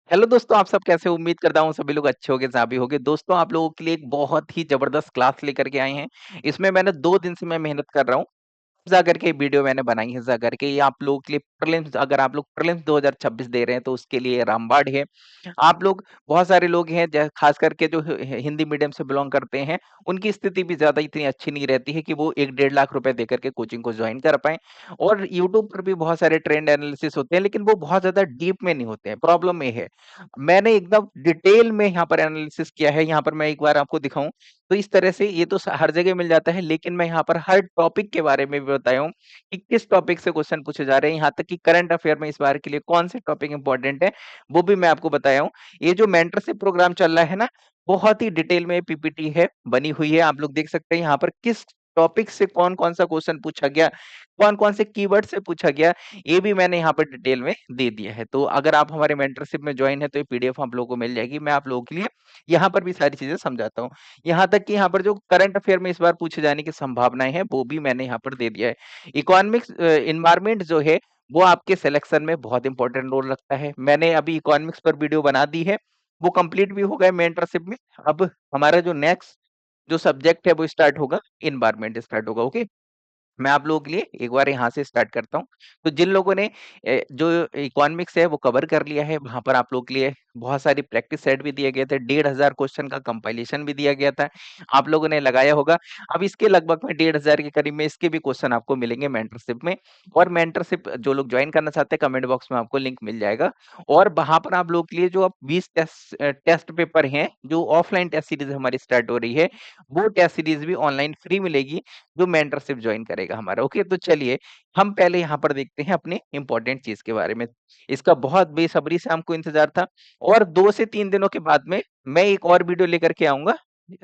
Hello दोस्तों, आप सब कैसे हो? उम्मीद करता हूँ सभी लोग अच्छे होंगे, जहाँ भी होंगे। दोस्तों, आप लोगों के लिए एक बहुत ही ज़बरदस्त क्लास लेकर के आए हैं। इसमें मैंने 2 दिन से मैं मेहनत कर रहा हूँ। जा करके वीडियो मैंने बनाई है, जा करके ये आप लोगों के लिए प्रीलिम्स, अगर आप लोग प्रीलिम्स 2026 दे रहे हैं तो उसके लिए रामबाण है। आप लोग, बहुत सारे लोग हैं खास करके जो हिंदी मीडियम से बिलोंग करते हैं, उनकी स्थिति भी ज्यादा इतनी अच्छी नहीं रहती है कि वो 1-1.5 लाख रुपए दे करके कोचिंग को ज्वाइन कर पाए। और यूट्यूब पर भी बहुत सारे ट्रेंड एनालिसिस होते हैं, लेकिन वो बहुत ज्यादा डीप में नहीं होते हैं। प्रॉब्लम ये है, मैंने एकदम डिटेल में यहाँ पर एनालिसिस किया है। यहाँ पर मैं एक बार आपको दिखाऊं तो इस तरह से ये तो हर जगह मिल जाता है, लेकिन मैं यहाँ पर हर टॉपिक के बारे में भी बताया हूँ कि किस टॉपिक से क्वेश्चन पूछे जा रहे हैं। यहाँ तक कि करंट अफेयर में इस बार के लिए कौन से टॉपिक इंपॉर्टेंट है, वो भी मैं आपको बताया हूँ। ये जो मेंटरशिप प्रोग्राम चल रहा है ना, बहुत ही डिटेल में पीपीटी है, बनी हुई है। आप लोग देख सकते हैं यहाँ पर किस टॉपिक से कौन कौन सा क्वेश्चन पूछा गया, कौन कौन से कीवर्ड से पूछा गया, ये भी मैंने यहाँ पर डिटेल में दे दिया है। तो अगर आप हमारे मेंटरशिप में ज्वाइन है तो ये पीडीएफ आप लोगों को मिल जाएगी। मैं आप लोगों के लिए यहाँ पर भी सारी चीजें समझाता हूँ। यहाँ तक कि यहाँ पर जो करंट अफेयर में इस बार पूछे जाने की संभावनाएं हैं, वो भी मैंने यहाँ पर दे दिया है। इकोनॉमिक्स इन्वायरमेंट जो है, वो आपके सिलेक्शन में बहुत इंपॉर्टेंट रोल रखता है। मैंने अभी इकोनॉमिक्स पर वीडियो बना दी है, वो कंप्लीट भी हो गए मेंटरशिप में। अब हमारा जो नेक्स्ट जो सब्जेक्ट है वो स्टार्ट होगा, इन्वायरमेंट स्टार्ट होगा। ओके, मैं आप लोगों के लिए एक बार यहाँ से स्टार्ट करता हूँ। तो जिन लोगों ने जो इकोनॉमिक्स है वो कवर कर लिया है, वहाँ पर आप लोगों के लिए बहुत सारी प्रैक्टिस सेट भी दिए गए थे, 1500 क्वेश्चन का कंपाइलेशन भी दिया गया था, आप लोगों ने लगाया होगा। अब इसके लगभग में 1500 के करीब में इसके भी क्वेश्चन आपको मिलेंगे मेंटरशिप में। और मेंटरशिप जो लोग ज्वाइन करना चाहते हैं, कमेंट बॉक्स में आपको लिंक मिल जाएगा। और वहां पर आप लोगों के लिए जो अब 20 टेस्ट पेपर हैं, जो ऑफलाइन टेस्ट सीरीज हमारी स्टार्ट हो रही है, वो टेस्ट सीरीज भी ऑनलाइन फ्री मिलेगी जो मेंटरशिप ज्वाइन करेगा हमारा। ओके, तो चलिए हम पहले यहाँ पर देखते हैं अपने इंपॉर्टेंट चीज के बारे में। इसका बहुत बेसब्री से हमको इंतजार था, और 2 से 3 दिनों के बाद में मैं एक और वीडियो लेकर के आऊंगा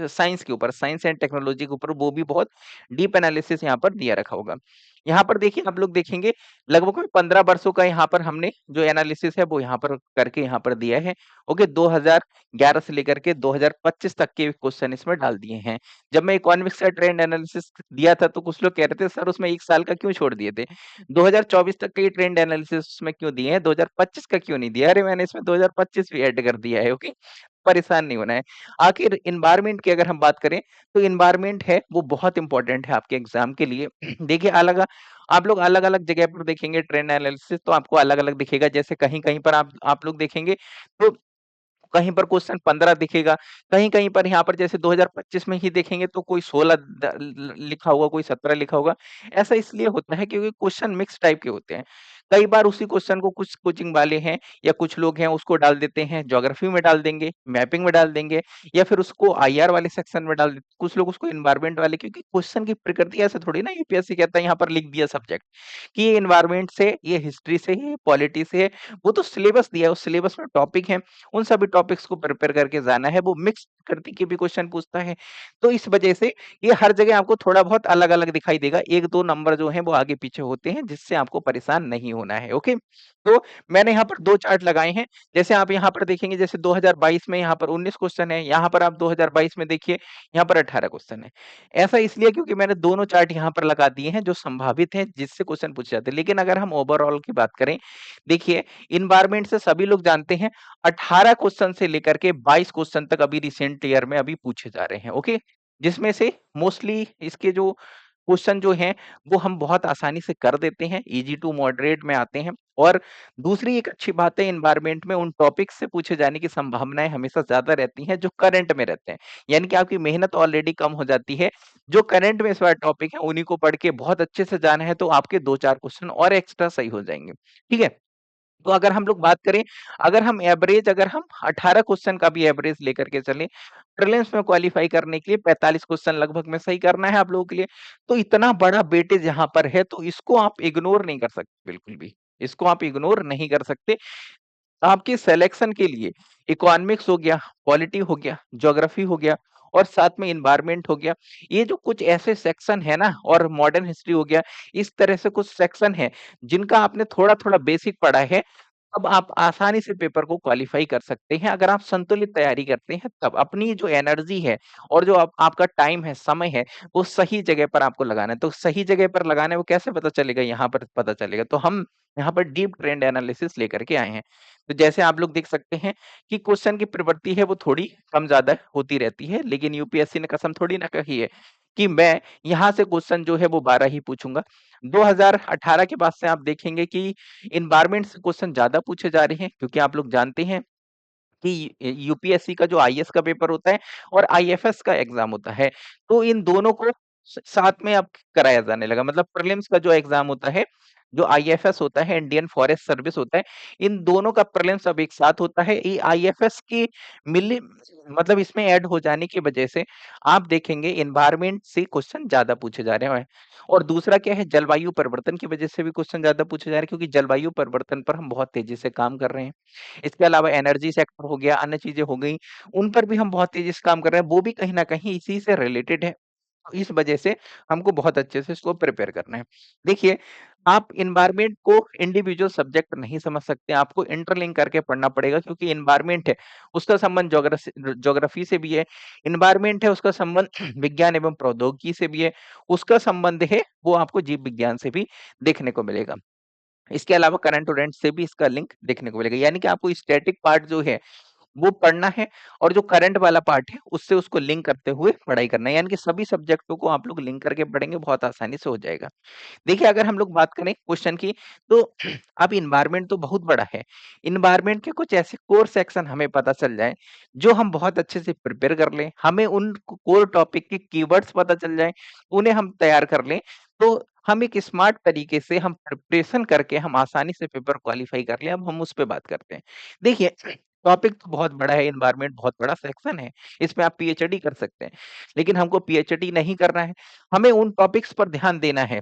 साइंस के ऊपर, साइंस एंड टेक्नोलॉजी के ऊपर। वो भी बहुत डीप एनालिसिस यहाँ पर दिया रखा होगा। यहाँ पर देखिए, आप लोग देखेंगे लगभग में 15 वर्षों का यहाँ पर हमने जो एनालिसिस है वो यहाँ पर करके यहाँ पर दिया है। ओके, 2011 से लेकर के 2025 तक के क्वेश्चन इसमें डाल दिए हैं। जब मैं इकोनॉमिक्स का ट्रेंड एनालिसिस दिया था तो कुछ लोग कह रहे थे सर उसमें 1 साल का क्यों छोड़ दिए थे, 2024 तक का ये ट्रेंड एनालिसिस उसमें क्यों दिए हैं, 2025 का क्यों नहीं दिया? अरे मैंने इसमें 2025 भी ऐड कर दिया है। ओके, परेशान नहीं होना है। आखिर इन्वायरमेंट की अगर हम बात करें तो इन्वायरमेंट है वो बहुत इंपॉर्टेंट है आपके एग्जाम के लिए। देखिए, अलग आप लोग अलग अलग जगह पर देखेंगे ट्रेंड एनालिसिस, तो आपको अलग अलग दिखेगा। जैसे कहीं कहीं पर आप लोग देखेंगे तो कहीं पर क्वेश्चन 15 दिखेगा, कहीं-कहीं पर यहाँ पर जैसे 2025 में ही देखेंगे तो कोई 16 लिखा होगा, कोई 17 लिखा होगा। ऐसा इसलिए होता है क्योंकि क्वेश्चन मिक्स टाइप के होते हैं। कई बार उसी क्वेश्चन को कुछ कोचिंग वाले हैं या कुछ लोग हैं उसको डाल देते हैं, ज्योग्राफी में डाल देंगे, मैपिंग में डाल देंगे, या फिर उसको आईआर वाले सेक्शन में डाल देते, कुछ लोग उसको एनवायरनमेंट वाले, क्योंकि क्वेश्चन की प्रकृति ऐसे थोड़ी ना यूपीएससी कहता है यहाँ पर लिख दिया सब्जेक्ट कि ये एनवायरनमेंट से, ये हिस्ट्री से, ये पॉलिटी से है। वो तो सिलेबस दिया है, उस सिलेबस में टॉपिक है, उन सभी टॉपिक्स को प्रिपेयर करके जाना है। वो मिक्स करके के भी क्वेश्चन पूछता है। तो इस वजह से ये हर जगह आपको थोड़ा बहुत अलग-अलग दिखाई देगा। 1-2 नंबर जो हैं वो आगे-पीछे होते हैं, जिससे आपको परेशान नहीं होना है। ओके? तो मैंने यहाँ पर 2 चार्ट लगाए हैं। जैसे आप यहाँ पर देखेंगे, जैसे 2022 में यहाँ पर 19 क्वेश्चन है, यहाँ पर आप 2022 में देखिए, यहाँ पर 18 क्वेश्चन है। ऐसा इसलिए क्योंकि मैंने दोनों चार्ट यहाँ पर लगा दिए हैं जो संभावित हैं, जिससे क्वेश्चन पूछे जाते हैं। लेकिन अगर हम ओवरऑल की बात करें, देखिए एनवायरनमेंट से सभी लोग जानते हैं 18 क्वेश्चन से लेकर के 22 क्वेश्चन तक अभी रिसेंट ईयर में अभी पूछे जा रहे हैं। ओके, जिसमें से मोस्टली इसके जो क्वेश्चन जो हैं वो हम बहुत आसानी से कर देते हैं, इजी टू मॉडरेट में आते हैं। और दूसरी एक अच्छी बात है, एनवायरनमेंट में उन टॉपिक्स से पूछे जाने की संभावनाएं हमेशा ज्यादा रहती हैं जो करंट में रहते हैं। यानी कि आपकी मेहनत ऑलरेडी कम हो जाती है। जो करंट में इस बार टॉपिक है उन्हीं को पढ़ के बहुत अच्छे से जाना है, तो आपके 2-4 क्वेश्चन और एक्स्ट्रा सही हो जाएंगे। ठीक है, तो अगर हम लोग बात करें, अगर हम 18 क्वेश्चन का भी एवरेज लेकर के चलें, प्रीलिम्स में क्वालीफाई करने के लिए 45 क्वेश्चन लगभग में सही करना है आप लोगों के लिए। तो इतना बड़ा वेटेज यहाँ पर है, तो इसको आप इग्नोर नहीं कर सकते बिल्कुल भी। इसको आप इग्नोर नहीं कर सकते। आपके सिलेक्शन के लिए इकोनॉमिक्स हो गया, पॉलिटी हो गया, ज्योग्राफी हो गया, और साथ में एनवायरनमेंट हो गया। ये जो कुछ ऐसे सेक्शन है ना, और मॉडर्न हिस्ट्री हो गया, इस तरह से कुछ सेक्शन है जिनका आपने थोड़ा-थोड़ा बेसिक पढ़ा है, अब आप आसानी से पेपर को क्वालीफाई कर सकते हैं अगर आप संतुलित तैयारी करते हैं तब। अपनी जो एनर्जी है और जो आपका टाइम है, समय है, वो सही जगह पर आपको लगाना है। तो सही जगह पर लगाना है वो कैसे पता चलेगा? यहाँ पर पता चलेगा। तो हम यहाँ पर डीप ट्रेंड एनालिसिस लेकर के आए हैं। तो जैसे आप लोग देख सकते हैं कि क्वेश्चन की प्रवृत्ति है वो थोड़ी कम-ज़्यादा होती रहती है, लेकिन यूपीएससी ने कसम थोड़ी ना कही है कि मैं यहाँ से क्वेश्चन जो है वो 12 ही पूछूँगा। 2018 के बाद से आप देखेंगे कि एनवायरनमेंट से क्वेश्चन ज़्यादा पूछे जा रहे हैं क्योंकि आप लोग जानते हैं कि यूपीएससी का जो आईएएस का पेपर होता है और आईएफएस का एग्ज़ाम होता है, तो इन दोनों को साथ में अब कराया जाने लगा। मतलब प्रीलिम्स का जो एग्ज़ाम होता है, जो आईएफएस होता है, इंडियन फॉरेस्ट सर्विस होता है, इन दोनों का प्रीलिम्स अब एक साथ होता है। ये आईएफएस की मिली मतलब इसमें ऐड हो जाने की वजह से आप देखेंगे एनवायरनमेंट से क्वेश्चन ज़्यादा पूछे जा रहे हैं। और दूसरा क्या है, जलवायु परिवर्तन की वजह से भी क्वेश्चन ज़्यादा पूछे जा रहे हैं क्योंकि जलवायु परिवर्तन पर हम बहुत तेज़ी से काम कर रहे हैं। इसके अलावा एनर्जी सेक्टर हो गया, अन्य चीज़ें हो गई, उन पर भी हम बहुत तेज़ी से काम कर रहे हैं, वो भी कहीं न कहीं इसी से रिलेटेड है। इस वजह से हमको बहुत अच्छे से इसको प्रिपेयर करना है। देखिए, आप एनवायरनमेंट को इंडिविजुअल सब्जेक्ट नहीं समझ सकते, आपको इंटरलिंक करके पढ़ना पड़ेगा क्योंकि एनवायरनमेंट है, उसका संबंध ज्योग्राफी से भी है, एनवायरनमेंट है, उसका संबंध विज्ञान एवं प्रौद्योगिकी से भी है, उसका संबंध है, वो आपको जीव विज्ञान से भी देखने को मिलेगा। इसके अलावा करंट अफेयर्स से भी इसका लिंक देखने को मिलेगा। यानी कि आपको स्टैटिक पार्ट जो है, वो पढ़ना है और जो करंट वाला पार्ट है, उससे उसको लिंक करते हुए पढ़ाई करना है। यानी कि सभी सब्जेक्टों को आप लोग लिंक करके पढ़ेंगे, बहुत आसानी से हो जाएगा। देखिए, अगर हम लोग बात करें क्वेश्चन की, तो अब एनवायरनमेंट तो बहुत बड़ा है। एनवायरनमेंट के कुछ ऐसे कोर सेक्शन हमें पता चल जाएँ, जो हम बहुत अच्छे से प्रिपेयर कर लें, हमें उन कोर टॉपिक के कीवर्ड्स पता चल जाएँ, उन्हें हम तैयार कर लें, तो हम एक स्मार्ट तरीके से हम प्रिपरेशन करके हम आसानी से पेपर क्वालीफाई कर लें। अब हम उस पे बात करते हैं। देखिए, टॉपिक तो बहुत बड़ा है, एनवायरनमेंट बहुत बड़ा सेक्शन है, इसमें आप पीएचडी कर सकते हैं। लेकिन हमको पीएचडी नहीं करना है, हमें उन टॉपिक्स पर ध्यान देना है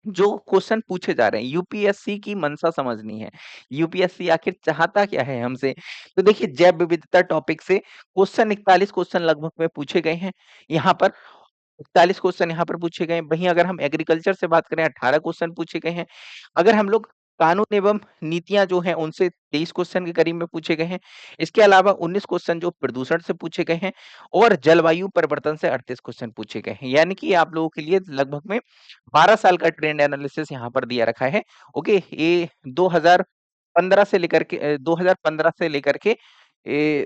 जो क्वेश्चन पूछे जा रहे हैं। यूपीएससी की मंशा समझनी है। यूपीएससी आखिर चाहता क्या है हमसे? तो देखिए, जैव विविधता टॉपिक से क्वेश्चन 41 क्वेश्चन लगभग में पूछे गए हैं। यहाँ पर 41 क्वेश्चन यहाँ पर पूछे गए हैं। वहीं अगर हम एग्रीकल्चर से बात करें, 18 क्वेश्चन पूछे गए हैं। अगर हम लोग कानून एवं नीतियाँ जो हैं उनसे 23 क्वेश्चन के करीब में पूछे गए हैं। इसके अलावा 19 क्वेश्चन जो प्रदूषण से पूछे गए हैं और जलवायु परिवर्तन से 38 क्वेश्चन पूछे गए हैं। यानी कि आप लोगों के लिए लगभग में 12 साल का ट्रेंड एनालिसिस यहाँ पर दिया रखा है। ओके, ये 2015 से लेकर के 2015 से लेकर के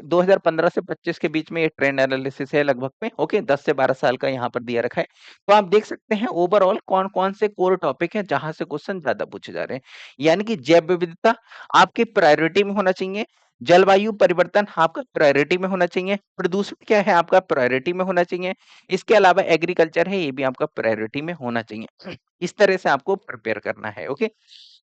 2015 से 25 के बीच में ये ट्रेंड एनालिसिस है लगभग में। ओके, 10 से 12 साल का यहाँ पर दिया रखा है। तो आप देख सकते हैं ओवरऑल कौन-कौन से कोर टॉपिक हैं जहाँ से क्वेश्चन ज़्यादा पूछे जा रहे हैं। यानी कि जैव विविधता आपकी प्रायोरिटी में होना चाहिए, जलवायु परिवर्तन आपका प्रायोरिटी में होना चाहिए, प्रदूषण क्या है आपका प्रायोरिटी में होना चाहिए, इसके अलावा एग्रीकल्चर है ये भी आपका प्रायोरिटी में होना चाहिए। इस तरह से आपको प्रिपेयर करना है। ओके,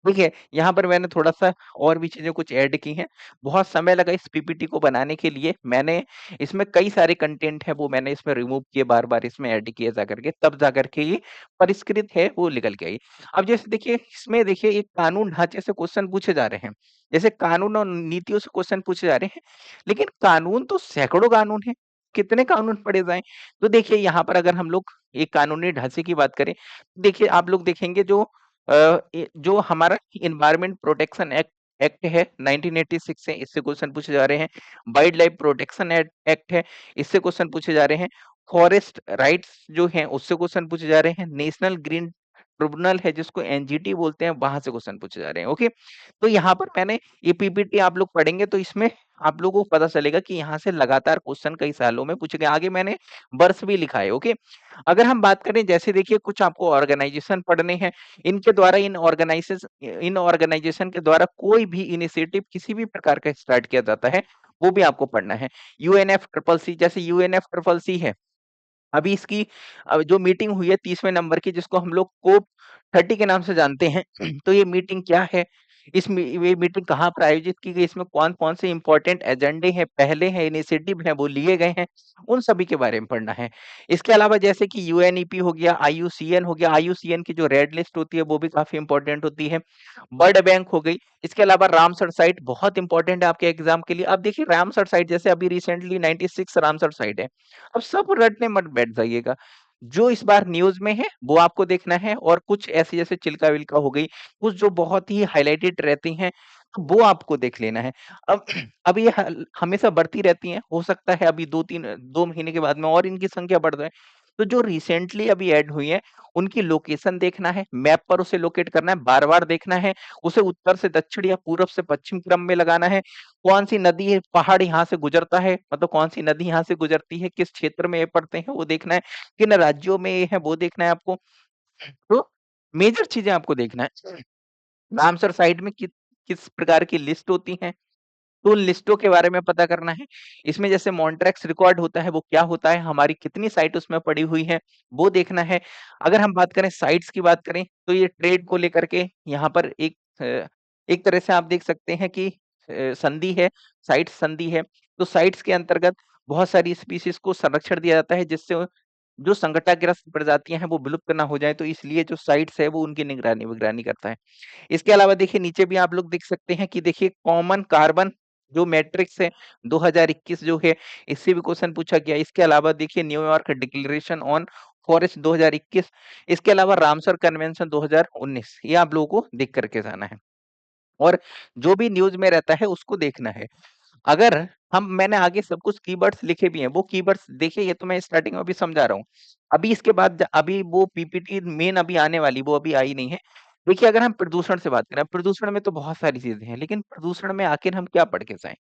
देखिए, यहाँ पर मैंने थोड़ा-सा और भी चीज़ें कुछ ऐड की हैं। बहुत समय लगा इस पीपीटी को बनाने के लिए। मैंने इसमें कई सारे कंटेंट हैं, वो मैंने इसमें रिमूव किए, बार-बार इसमें ऐड किए जा करके, तब जा करके ये परिष्कृत है, वो निकल के आई। अब जैसे देखिए, इसमें देखिए एक कानून ढाँचे से क्वेश्चन पूछे जा रहे हैं। जैसे कानून और नीतियों से क्वेश्चन पूछे जा रहे हैं, लेकिन कानून तो सैकड़ों कानून हैं, कितने कानून पढ़े जाएँ? तो देखिए, यहाँ पर अगर हम लोग एक कानूनी ढाँचे की बात करें, देखिए आप लोग देखेंगे जो हमारा एनवायरनमेंट प्रोटेक्शन एक्ट एक्ट है 1986 से, इससे क्वेश्चन पूछे जा रहे हैं। वाइल्ड लाइफ प्रोटेक्शन एक्ट है, इससे क्वेश्चन पूछे जा रहे हैं। फॉरेस्ट राइट्स जो हैं उससे क्वेश्चन पूछे जा रहे हैं। नेशनल ग्रीन ट्रिब्यूनल है जिसको एनजीटी बोलते हैं, वहां से क्वेश्चन पूछे जा रहे हैं। ओके, तो यहाँ पर मैंने ये पीपीटी आप लोग पढ़ेंगे तो इसमें आप लोगों को पता चलेगा कि यहाँ से लगातार क्वेश्चन कई सालों में पूछे गए। आगे मैंने वर्ष भी लिखा है। ओके, अगर हम बात करें, जैसे देखिए कुछ आपको ऑर्गेनाइजेशन पढ़ने हैं, इनके द्वारा इन ऑर्गेनाइजेशन के द्वारा कोई भी इनिशिएटिव किसी भी प्रकार का स्टार्ट किया जाता है, वो भी आपको पढ़ना है। यूएनएफ ट्रिपल सी, जैसे यूएनएफ ट्रिपल सी है, अभी इसकी जो मीटिंग हुई है 30वें नंबर की, जिसको हम लोग कोप 30 के नाम से जानते हैं। तो ये मीटिंग क्या है? ये मीटिंग कहाँ पर आयोजित की गई? इसमें कौन-कौन से इम्पोर्टेंट एजेंडे हैं, पहले हैं, इनिशिएटिव हैं, वो लिए गए हैं, उन सभी के बारे में पढ़ना है। इसके अलावा जैसे कि यूएनईपी हो गया, आईयूसीएन हो गया, आईयूसीएन की जो रेड लिस्ट होती है, वो भी काफ़ी इम्पोर्टेंट होती है। वर्ल्ड बैंक हो गई, इसके अलावा रामसर साइट बहुत इम्पोर्टेंट है आपके एग्ज़ाम के लिए। अब देखिए, रामसर साइट जैसे अभी रिसेंटली 96 रामसर साइट है। अब सब रटने मत बैठ जाइएगा। जो इस बार न्यूज़ में है, वो आपको देखना है, और कुछ ऐसी जैसे चिल्का-विल्का हो गई, कुछ जो बहुत ही हाइलाइटेड रहती हैं, तो वो आपको देख लेना है। अब अब ये हमेशा बढ़ती रहती हैं, हो सकता है अभी 2 महीने के बाद में और इनकी संख्या बढ़ जाए। तो जो रिसेंटली अभी ऐड हुई हैं, उनकी लोकेशन देखना है, मैप पर उसे लोकेट करना है, बार-बार देखना है, उसे उत्तर से दक्षिण या पूरब से पश्चिम क्रम में लगाना है, कौन-सी नदी है, पहाड़ यहाँ से गुजरता है, मतलब कौन-सी नदी यहाँ से गुजरती है, किस क्षेत्र में ये पड़ते हैं, वो देखना है, किन राज्यों में ये है, वो देखना है आपको। तो मेजर चीज़ें आपको देखना है। रामसर साइट में किस प्रकार की लिस्ट होती हैं, तो उन लिस्टों के बारे में पता करना है। इसमें जैसे मॉन्ट्रैक्स रिकॉर्ड होता है, वो क्या होता है, हमारी कितनी साइट उसमें पड़ी हुई है, वो देखना है। अगर हम बात करें साइट्स की बात करें, तो ये ट्रेड को लेकर के यहाँ पर एक तरह से आप देख सकते हैं कि संधि है, साइट्स संधि है। तो साइट्स के अंतर्गत बहुत सारी स्पीशीज़ को संरक्षण दिया जाता है, जिससे जो संकटाग्रस्त प्रजातियाँ हैं, वो विलुप्त ना हो जाएँ, तो इसलिए जो साइट्स है, वो उनकी निगरानी-विगरानी करता है। इसके अलावा देखिए नीचे भी आप लोग देख सकते हैं कि देखिए कॉमन कार्बन जो मैट्रिक्स है 2021 जो है, इससे भी क्वेश्चन पूछा गया है। इसके अलावा देखिए न्यूयॉर्क डिक्लेरेशन ऑन फॉरेस्ट 2021, इसके अलावा रामसर कन्वेंशन 2019, ये आप लोगों को देख करके जाना है। और जो भी न्यूज़ में रहता है उसको देखना है। अगर मैंने आगे सब कुछ कीवर्ड्स लिखे भी हैं, वो कीवर्ड्स देखिए, ये तो मैं स्टार्टिंग में अभी समझा रहा हूँ। अभी इसके बाद अभी वो पीपीटी मेन अभी आने वाली, वो अभी आई नहीं है। देखिए अगर हम प्रदूषण से बात करें, प्रदूषण में तो बहुत सारी चीज़ें हैं, लेकिन प्रदूषण में आखिर हम क्या पढ़ के जाएँ?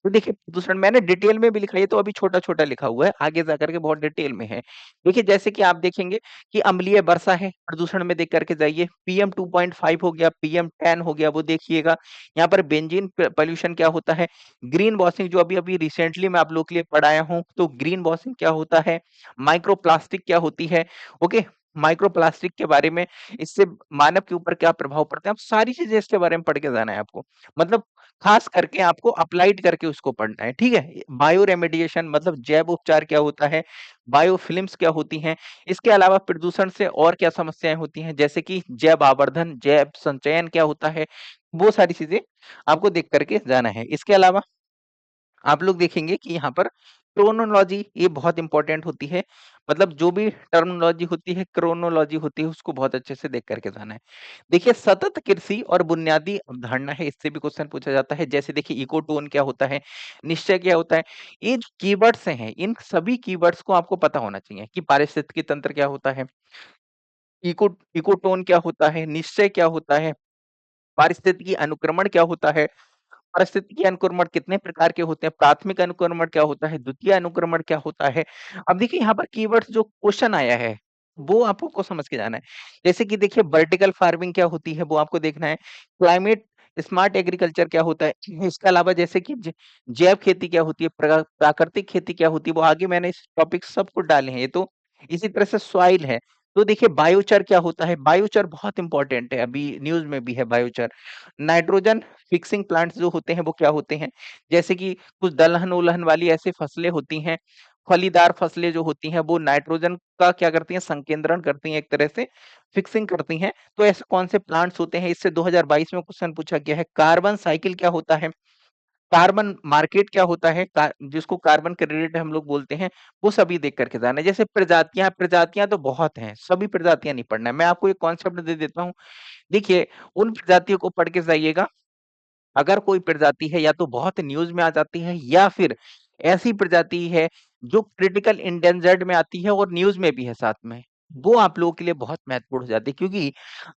तो देखिए प्रदूषण मैंने डिटेल में भी लिखा है, ये तो अभी छोटा-छोटा लिखा हुआ है, आगे जाकर के बहुत डिटेल में है। देखिए जैसे कि आप देखेंगे कि अम्लीय वर्षा है, प्रदूषण में देख कर के जाइए, पीएम 2.5 हो गया, पीएम 10 हो गया, वो देखिएगा। यहाँ पर बेंजीन पॉल्यूशन क्या होता है, ग्रीन वॉशिंग जो अभी-अभी रिसेंटली मैं आप लोगों के लिए पढ़ाया हूँ, तो ग्रीन वॉशिंग क्या होता है, माइक्रो प्लास्टिक क्या होती है, ओके? माइक्रो प्लास्टिक के बारे में, इससे मानव के ऊपर क्या प्रभाव पड़ता है, अब सारी चीज़ें इसके बारे में पढ़ के जाना है आपको। मतलब खास करके आपको अप्लाइड करके उसको पढ़ना है, ठीक है? बायो रेमेडिएशन मतलब जैव उपचार क्या होता है, बायोफ़िल्म्स क्या होती हैं, इसके अलावा प्रदूषण से और क्या समस्याएँ होती हैं, जैसे कि जैव आवर्धन, जैव संचयन क्या होता है, वो सारी चीज़ें आपको देख कर के जाना है। इसके अलावा आप लोग देखेंगे कि यहाँ पर क्रोनोलॉजी ये बहुत इम्पोर्टेंट होती है। मतलब जो भी टर्मिनोलॉजी होती है, क्रोनोलॉजी होती है, उसको बहुत अच्छे से देख कर के जाना है। देखिए सतत कृषि और बुनियादी अवधारणा है, इससे भी क्वेश्चन पूछा जाता है। जैसे देखिए इकोटोन क्या होता है, निश्चय क्या होता है? ये जो कीवर्ड्स हैं, इन सभी कीवर्ड्स को आपको पता होना चाहिए कि पारिस्थितिकी तंत्र क्या होता है, इको इकोटोन क्या होता है, निश्चय क्या होता है, पारिस्थितिकी अनुक्रमण क्या होता है, पारिस्थितिकी अनुक्रमण कितने प्रकार के होते हैं? प्राथमिक अनुक्रमण क्या होता है? द्वितीय अनुक्रमण क्या होता है? अब देखिए यहाँ पर कीवर्ड्स जो क्वेश्चन आया है, वो आपको समझ के जाना है। जैसे कि देखिए वर्टिकल फार्मिंग क्या होती है, वो आपको देखना है। क्लाइमेट स्मार्ट एग्रीकल्चर क्या होता है? इसके अलावा जैसे कि जैव खेती क्या होती है? प्राकृतिक खेती क्या होती है? वो आगे मैंने इस टॉपिक सब कुछ डाले हैं। ये तो इसी तरह से सॉइल है। तो देखिए बायोचर क्या होता है? बायोचर बहुत इंपॉर्टेंट है, अभी न्यूज़ में भी है बायोचर। नाइट्रोजन फिक्सिंग प्लांट्स जो होते हैं वो क्या होते हैं? जैसे कि कुछ दलहन-वुलहन वाली ऐसी फसलें होती हैं, फलीदार फसलें जो होती हैं वो नाइट्रोजन का क्या करती हैं संकेंद्रण करती हैं एक तरह से, फिक्सिंग करती हैं। तो ऐसे कौन से प्लांट्स होते हैं? इससे 2022 में क्वेश्चन पूछा गया है। कार्बन साइकिल क्या होता है? कार्बन मार्केट क्या होता है? जिसको कार्बन क्रेडिट हम लोग बोलते हैं, वो सभी देख कर के जाना है। जैसे प्रजातियाँ, प्रजातियाँ तो बहुत हैं, सभी प्रजातियाँ नहीं पढ़ना है। मैं आपको एक कॉन्सेप्ट दे देता हूँ। देखिए, उन प्रजातियों को पढ़ के जाइएगा अगर कोई प्रजाति है या तो बहुत न्यूज़ में आ जाती है या फिर ऐसी प्रजाति है जो क्रिटिकल एंडेंजर्ड में आती है और न्यूज़ में भी है साथ में, वो आप लोगों के लिए बहुत महत्वपूर्ण हो जाती है क्योंकि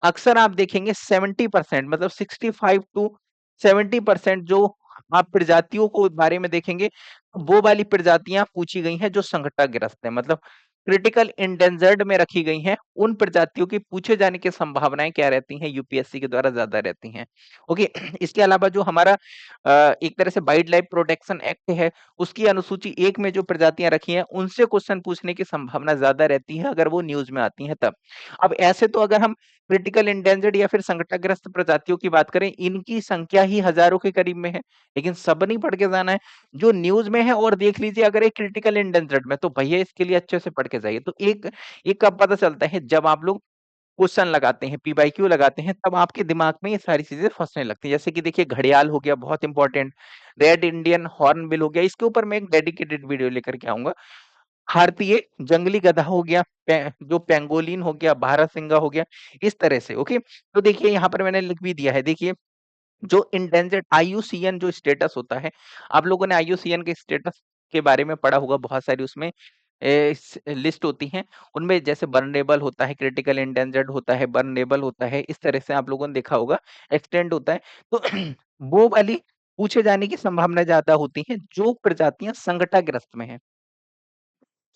अक्सर आप देखेंगे 70% मतलब 65 टू 70% जो आप प्रजातियों को बारे में देखेंगे, वो वाली प्रजातियाँ पूछी गई हैं जो संकटग्रस्त हैं। मतलब क्रिटिकल एंडेंजर्ड में रखी गई हैं, उन प्रजातियों की पूछे जाने की संभावनाएँ क्या रहती हैं यूपीएससी के द्वारा ज़्यादा रहती हैं। ओके इसके अलावा जो हमारा एक तरह से वाइल्ड लाइफ प्रोटेक्शन एक्ट है, उसकी अनुसूची 1 में जो प्रजातियाँ रखी हैं, उनसे क्वेश्चन पूछने की संभावना ज़्यादा रहती है अगर वो न्यूज़ में आती हैं तब। अब ऐसे तो अगर हम क्रिटिकल एंडेंजर्ड या फिर संकटग्रस्त प्रजातियों की बात करें, इनकी संख्या ही हज़ारों के करीब में है, लेकिन सब नहीं पढ़ के जाना है। जो न्यूज़ में है और देख लीजिए अगर एक क्रिटिकल एंडेंजर्ड में, तो भैया इसके लिए अच्छे से पढ़ के जाइए। तो एक एक कब पता चलता है जब आप लोग क्वेश्चन लगाते हैं, पी-वाई-क्यू लगाते हैं, तब आपके दिमाग में ये सारी चीज़ें फँसने लगती हैं। जैसे कि देखिए घड़ियाल हो गया बहुत इम्पोर्टेंट, रेड इंडियन हॉर्नबिल हो गया, इसके ऊपर मैं एक डेडिकेटेड वीडियो लेकर के आऊँगा। भारतीय जंगली गधा हो गया, जो पेंगोलिन हो गया, बारहसिंगा हो गया, इस तरह से ओके। तो देखिए यहाँ पर मैंने लिख भी दिया है, देखिए जो इंडेंजर्ड आईयूसीएन जो स्टेटस होता है, आप लोगों ने आईयूसीएन के स्टेटस के बारे में पढ़ा होगा, बहुत सारी उसमें लिस्ट होती हैं। उनमें जैसे वल्नरेबल होता है, क्रिटिकल इंडेंजर्ड होता है, वल्नरेबल होता है, इस तरह से आप लोगों ने देखा होगा, एक्सटेंड होता है। तो वो वाली पूछे जाने की संभावना ज़्यादा होती है, जो प्रजातियाँ संकटाग्रस्त में हैं।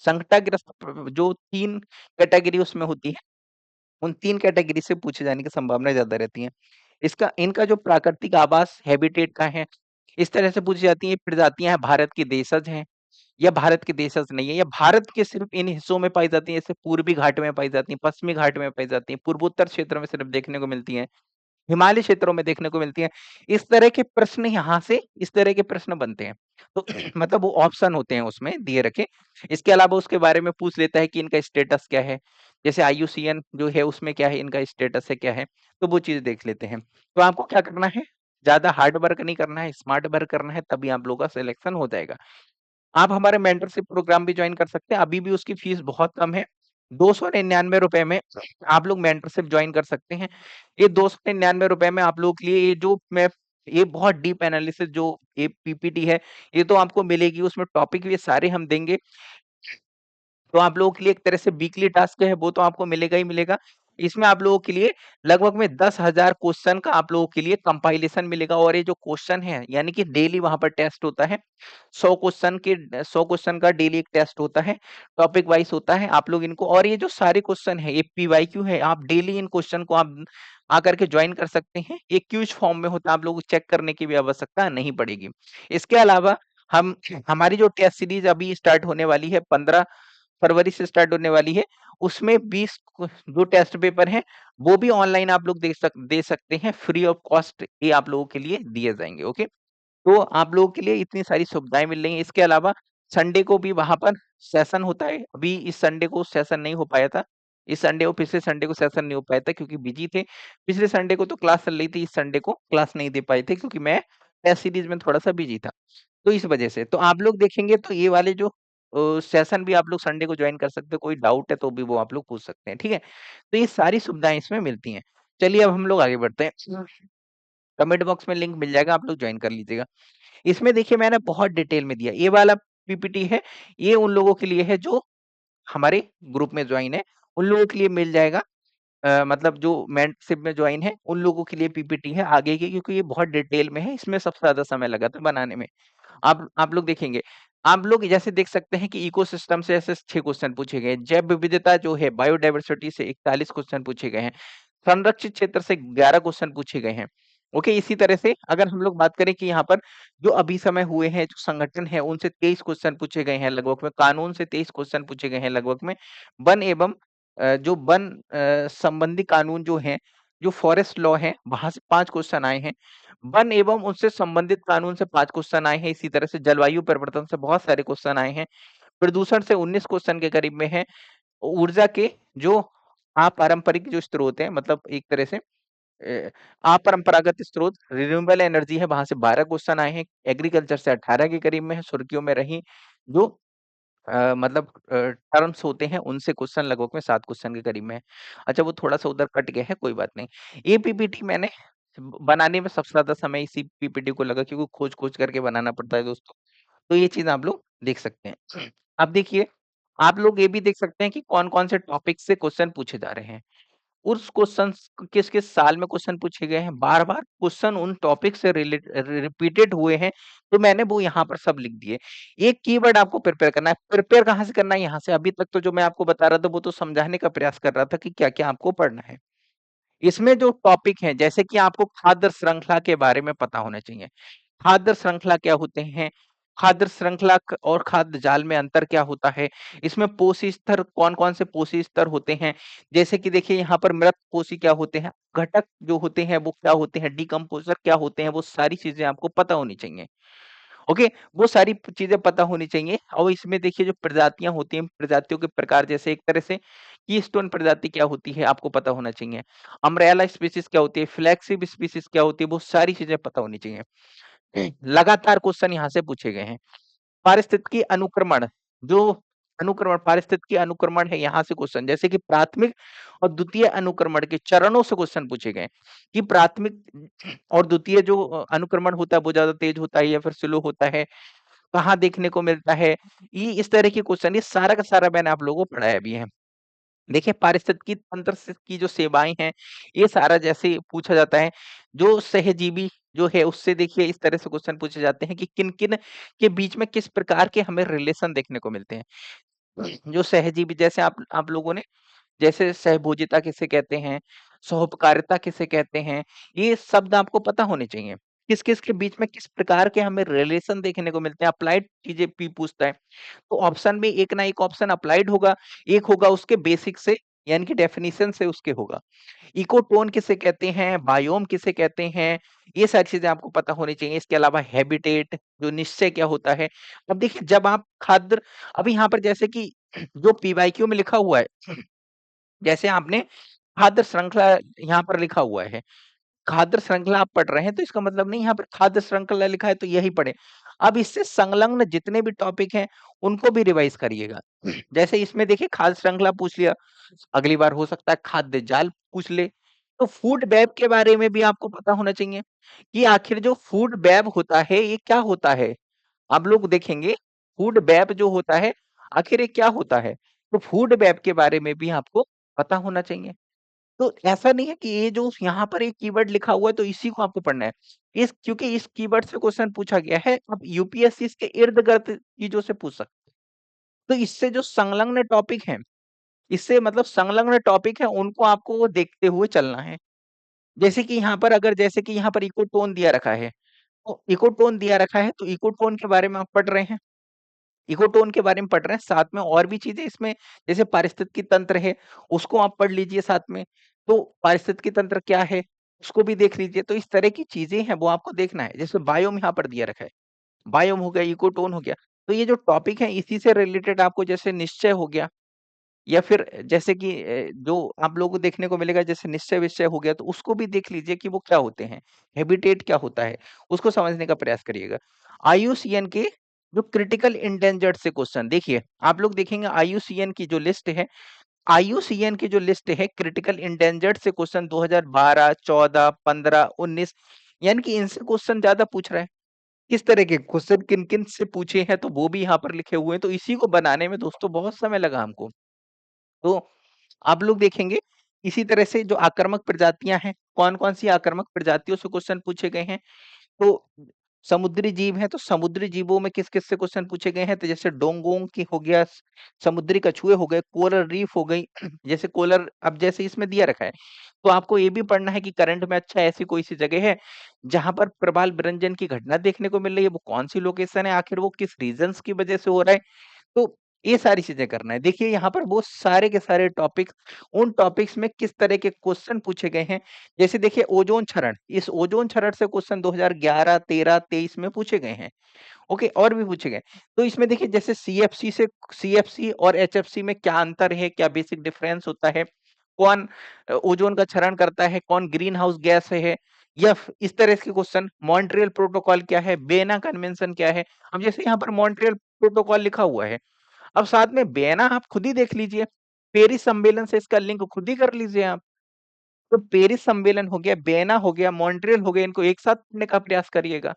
संकटाग्रस्त जो 3 कैटेगरी उसमें होती है, उन 3 कैटेगरी से पूछे जाने की संभावना ज़्यादा रहती है। इसका इनका जो प्राकृतिक आवास हैबिटेट कहाँ है, इस तरह से पूछी जाती है प्रजातियाँ हैं भारत की देशज हैं या भारत के देशज नहीं है या भारत के सिर्फ़ इन हिस्सों में पाई जाती हैं, जैसे पूर्वी घाट में पाई जाती हैं, पश्चिमी घाट में पाई जाती हैं, पूर्वोत्तर क्षेत्र में सिर्फ़ देखने को मिलती हैं। हिमालय क्षेत्रों में देखने को मिलती हैं। इस तरह के प्रश्न यहाँ से इस तरह के प्रश्न बनते हैं। तो मतलब वो ऑप्शन होते हैं उसमें दिए रखे। इसके अलावा उसके बारे में पूछ लेता है कि इनका स्टेटस क्या है? जैसे आईयूसीएन जो है उसमें क्या है, इनका स्टेटस है क्या है? तो वो चीज़ देख लेते हैं। तो आपको क्या करना है? ज़्यादा हार्ड वर्क नहीं करना है, स्मार्ट वर्क करना है, तभी आप लोगों का सिलेक्शन हो जाएगा। आप हमारे मेंटरशिप प्रोग्राम भी जॉइन कर सकते हैं, अभी भी उसकी फीस बहुत कम है। ₹299 में आप लोग मेंटरशिप जॉइन कर सकते हैं। ये ₹299 में आप लोगों के लिए ये बहुत डीप एनालिसिस जो ये पीपीटी है, ये तो आपको मिलेगी, उसमें टॉपिक भी सारे हम देंगे। तो आप लोगों के लिए एक तरह से वीकली टास्क है, वो तो आपको मिलेगा ही मिलेगा। इसमें आप लोगों के लिए लगभग में 10,000 क्वेश्चन का आप लोगों के लिए कंपाइलेशन मिलेगा और ये जो क्वेश्चन है, यानी कि डेली वहाँ पर टेस्ट होता है। 100 क्वेश्चन का डेली एक टेस्ट होता है, टॉपिक वाइज़ होता है। आप लोग इनको और ये जो सारे क्वेश्चन है, ये पीवाईक्यू है, आप डेली इन क्वेश्चन को आप आकर के जॉइन कर सकते हैं। ये क्विज़ फॉर्म में होता है, आप लोगों को चेक करने की भी आवश्यकता नहीं पड़ेगी। इसके अलावा हम हमारी जो टेस्ट सीरीज़ अभी स्टार्ट होने वाली है 15 फरवरी से स्टार्ट होने वाली है, उसमें 20 जो टेस्ट पेपर हैं, वो भी ऑनलाइन आप लोग दे सकते हैं, फ्री ऑफ कॉस्ट ये आप लोगों के लिए दिए जाएँगे, ओके? तो आप लोगों के लिए इतनी सारी सुविधाएँ मिल रही हैं, इसके अलावा संडे को भी वहाँ पर सेशन होता है, अभी इस संडे को सेशन नहीं हो पाया था। इस संडे को पिछले संडे को सेशन नहीं हो पाया था क्योंकि बिज़ी थे। पिछले संडे को तो क्लास चल रही थी, इस संडे को क्लास नहीं दे पाए थे क्योंकि मैं टेस्ट सीरीज़ में थोड़ा-सा बिज़ी था। तो इस वजह से, तो आप लोग देखेंगे तो ये वाले जो सेशन भी आप लोग संडे को जॉइन कर सकते हो, कोई डाउट है तो भी वो आप लोग पूछ सकते हैं, ठीक है? तो ये सारी सुविधाएँ इसमें मिलती हैं। चलिए अब हम लोग आगे बढ़ते हैं। कमेंट बॉक्स में लिंक मिल जाएगा, आप लोग जॉइन कर लीजिएगा। इसमें देखिए मैंने बहुत डिटेल में दिया, ये वाला पीपीटी है, ये उन लोगों के लिए है जो हमारे ग्रुप में जॉइन है, उन लोगों के लिए मिल जाएगा। मतलब जो मेंटरशिप में जॉइन है, उन लोगों के लिए पीपीटी है आगे की क्योंकि ये बहुत डिटेल में है, इसमें सबसे ज़्यादा समय लगा था बनाने में। आप लोग देखेंगे, आप लोग जैसे देख सकते हैं कि इकोसिस्टम से ऐसे 6 क्वेश्चन पूछे गए हैं, जैव विविधता जो है बायोडायवर्सिटी से 41 क्वेश्चन पूछे गए हैं, संरक्षित क्षेत्र से 11 क्वेश्चन पूछे गए हैं। ओके, इसी तरह से अगर हम लोग बात करें कि यहाँ पर जो अभी समय हुए हैं, जो संगठन है उनसे 23 क्वेश्चन पूछे गए हैं लगभग में, कानून से 23 क्वेश्चन पूछे गए हैं लगभग में, वन एवं जो वन संबंधी कानून जो हैं, जो फॉरेस्ट लॉ है, वहाँ से 5 क्वेश्चन आए हैं। वन एवं उससे संबंधित कानून से 5 क्वेश्चन आए हैं, इसी तरह से जलवायु परिवर्तन से बहुत सारे क्वेश्चन आए हैं। प्रदूषण से 19 क्वेश्चन के करीब में है। ऊर्जा के जो अपारंपरिक जो स्रोत हैं, मतलब एक तरह से अपरंपरागत स्रोत रिन्यूएबल एनर्जी है, वहाँ से 12 क्वेश्चन आए हैं। एग्रीकल्चर से 18 के करीब में है। सुर्खियों में रही जो मतलब टर्म्स होते हैं उनसे क्वेश्चन लगभग में 7 क्वेश्चन के करीब में है। अच्छा वो थोड़ा-सा उधर कट गया है, कोई बात नहीं। ये पीपीटी मैंने बनाने में सबसे ज़्यादा समय इसी पीपीटी को लगा क्योंकि खोज-खोज करके बनाना पड़ता है दोस्तों। तो ये चीज़ आप लोग देख सकते हैं। अब देखिए, आप लोग ये भी देख सकते हैं कि कौन-कौन से टॉपिक से क्वेश्चन पूछे जा रहे हैं। उस क्वेश्चन्स किस-किस साल में क्वेश्चन पूछे गए हैं, बार-बार क्वेश्चन उन टॉपिक से रिपीटेड हुए हैं, तो मैंने वो यहाँ पर सब लिख दिए। एक कीवर्ड आपको प्रिपेयर करना है, प्रिपेयर कहाँ से करना है? यहाँ से। अभी तक तो जो मैं आपको बता रहा था, वो तो समझाने का प्रयास कर रहा था कि क्या-क्या आपको पढ़ना है। इसमें जो टॉपिक हैं, जैसे कि आपको खाद्य श्रृंखला के बारे में पता होना चाहिए। खाद्य श्रृंखला क्या होते हैं? खाद्य श्रृंखला और खाद्य जाल में अंतर क्या होता है? इसमें पोषी स्तर कौन-कौन से पोषी स्तर होते हैं? जैसे कि देखिए यहाँ पर मृत पोषी क्या होते हैं? घटक जो होते हैं वो क्या होते हैं? डिकम्पोज़र क्या होते हैं? वो सारी चीज़ें आपको पता होनी चाहिए। ओके, वो सारी चीज़ें पता होनी चाहिए और इसमें देखिए जो प्रजातियाँ होती हैं, प्रजातियों के प्रकार जैसे एक तरह से कीस्टोन प्रजाति क्या होती है आपको पता होना चाहिए। अम्ब्रेला स्पीशीज़ क्या होती है? फ्लैगशिप स्पीशीज़ क्या होती है? वो सारी चीज़ें पता होनी चाहिए। लगातार क्वेश्चन यहाँ से पूछे गए हैं। पारिस्थितिकी अनुक्रमण जो अनुक्रमण, पारिस्थितिकी अनुक्रमण है, यहाँ से क्वेश्चन, जैसे कि प्राथमिक और द्वितीय अनुक्रमण के चरणों से क्वेश्चन पूछे गए कि प्राथमिक और द्वितीय जो अनुक्रमण होता है वो ज्यादा तेज होता है या फिर स्लो होता है, कहाँ देखने को मिलता है, ये इस तरह के क्वेश्चन, ये सारा का सारा मैंने आप लोगों को पढ़ाया भी है। देखिए पारिस्थितिकी तंत्र से की जो सेवाएं हैं, ये सारा जैसे पूछा जाता है, जो सहजीवी जो है उससे देखिए इस तरह से क्वेश्चन पूछे जाते हैं कि किन किन के बीच में किस प्रकार के हमें रिलेशन देखने को मिलते हैं। जो सहजीवी, जैसे आप लोगों ने, जैसे सहभोजिता किसे कहते हैं, सोपकारिता किसे कहते हैं, ये शब्द आपको पता होने चाहिए। किस-किस के बीच में किस प्रकार के हमें रिलेशन देखने को मिलते हैं, अप्लाइड चीज़ें भी पूछता है। तो ऑप्शन में एक ना एक ऑप्शन अप्लाइड होगा, एक होगा उसके बेसिक से, यानी कि डेफिनिशन से उसके होगा। इकोटोन किसे कहते हैं, बायोम किसे कहते हैं, ये सारी चीज़ें आपको पता होनी चाहिए। इसके अलावा हैबिटेट, जो निश्चय क्या होता है। अब देखिए जब आप खाद्य, अभी यहाँ पर जैसे कि जो पीवाईक्यू में लिखा हुआ है, जैसे आपने खाद्य श्रृंखला यहाँ पर लिखा हुआ है, खाद्य श्रृंखला आप पढ़ रहे हैं तो इसका मतलब नहीं यहाँ पर खाद्य श्रृंखला लिखा है तो यही पढ़ें। अब इससे संलग्न जितने भी टॉपिक हैं, उनको भी रिवाइज़ करिएगा। जैसे इसमें देखिए खाद्य श्रृंखला पूछ लिया, अगली बार हो सकता है खाद्य जाल पूछ ले। तो फूड वेब के बारे में भी आपको पता होना चाहिए कि आखिर जो फूड वेब होता है, ये क्या होता है? आप लोग देखेंगे फूड वेब जो होता है, आखिर ये क्या होता है? तो फूड वेब के बारे में भी आपको पता होना चाहिए। तो ऐसा नहीं है कि ये जो यहाँ पर एक कीवर्ड लिखा हुआ है तो इसी को आपको पढ़ना है। इस क्योंकि इस कीवर्ड से क्वेश्चन पूछा गया है, अब यूपीएससी इसके इर्द-गिर्द चीज़ों से पूछ सकता है। तो इससे जो संलग्न टॉपिक हैं, इससे मतलब संलग्न टॉपिक है उनको आपको वो देखते हुए चलना है। जैसे कि यहाँ पर अगर जैसे कि यहाँ पर इकोटोन दिया रखा है, तो इकोटोन दिया रखा है तो इकोटोन के बारे में आप पढ़ रहे हैं। इकोटोन के बारे में पढ़ रहे हैं, साथ में और भी चीज़ें इसमें जैसे पारिस्थितिकी तंत्र है, उसको आप पढ़ लीजिए साथ में। तो पारिस्थितिकी तंत्र क्या है, उसको भी देख लीजिए। तो इस तरह की चीज़ें हैं वो आपको देखना है। जैसे बायोम यहाँ पर दिया रखा है, बायोम हो गया, इकोटोन हो गया। तो ये जो टॉपिक है इसी से रिलेटेड आपको जैसे निश्चय हो गया या फिर जैसे कि जो आप लोगों को देखने को मिलेगा जैसे निश्चय-विश्चय हो गया तो उसको भी देख लीजिए कि वो क्या होते हैं, हैबिटेट क्या होता है, उसको समझने का प्रयास करिएगा। आईयूसीएन के जो क्रिटिकल एंडेंजर्ड से क्वेश्चन देखिए, आप लोग देखेंगे आईयूसीएन की जो लिस्ट है, आईयूसीएन की जो लिस्ट है क्रिटिकल एंडेंजर्ड से क्वेश्चन 2012, 14, 15, 19 यानी कि इनसे क्वेश्चन ज़्यादा पूछ रहा है। किस तरह के क्वेश्चन किन-किन से पूछे हैं तो वो भी यहाँ पर लिखे हुए हैं, तो इसी को बनाने में दोस्तों बहुत समय लगा हमको। तो आप लोग देखेंगे इसी तरह से जो आक्रामक प्रजातियां हैं, कौन-कौन सी आक्रामक प्रजातियों से क्वेश्चन पूछे गए हैं। तो समुद्री जीव हैं, तो समुद्री जीवों में किस-किस से क्वेश्चन पूछे गए हैं, तो जैसे डोंगोंग की हो गया, समुद्री कछुए हो गए, कोरल रीफ हो गई, जैसे कोरल अब जैसे इसमें दिया रखा है, तो आपको ये भी पढ़ना है कि करंट में अच्छा ऐसी कोई-सी जगह है, जहाँ पर प्रवाल विरंजन की घटना देखने को मिल रही है, वो कौन-सी लोकेशन है, आखिर वो किस रीज़न्स की वजह से हो रहा है। तो ये सारी चीज़ें करना है। देखिए यहाँ पर वो सारे के सारे टॉपिक्स, उन टॉपिक्स में किस तरह के क्वेश्चन पूछे गए हैं। जैसे देखिए ओज़ोन क्षरण, इस ओज़ोन क्षरण से क्वेश्चन 2011, 13, 23 में पूछे गए हैं। ओके, और भी पूछे गए। तो इसमें देखिए जैसे सीएफसी और एचएफसी में क्या अंतर है, क्या बेसिक डिफरेंस होता है, कौन ओज़ोन का क्षरण करता है, कौन ग्रीन हाउस गैस है, या इस तरह के क्वेश्चन, मॉन्ट्रियल प्रोटोकॉल क्या है, वियना कन्वेंशन क्या है। अब जैसे यहाँ पर मॉन्ट्रियल प्रोटोकॉल लिखा हुआ है, अब साथ में वियना आप खुद ही देख लीजिए, पेरिस सम्मेलन से इसका लिंक खुद ही कर लीजिए आप। तो पेरिस सम्मेलन हो गया, वियना हो गया, मॉन्ट्रियल हो गया, इनको एक साथ पढ़ने का प्रयास करिएगा।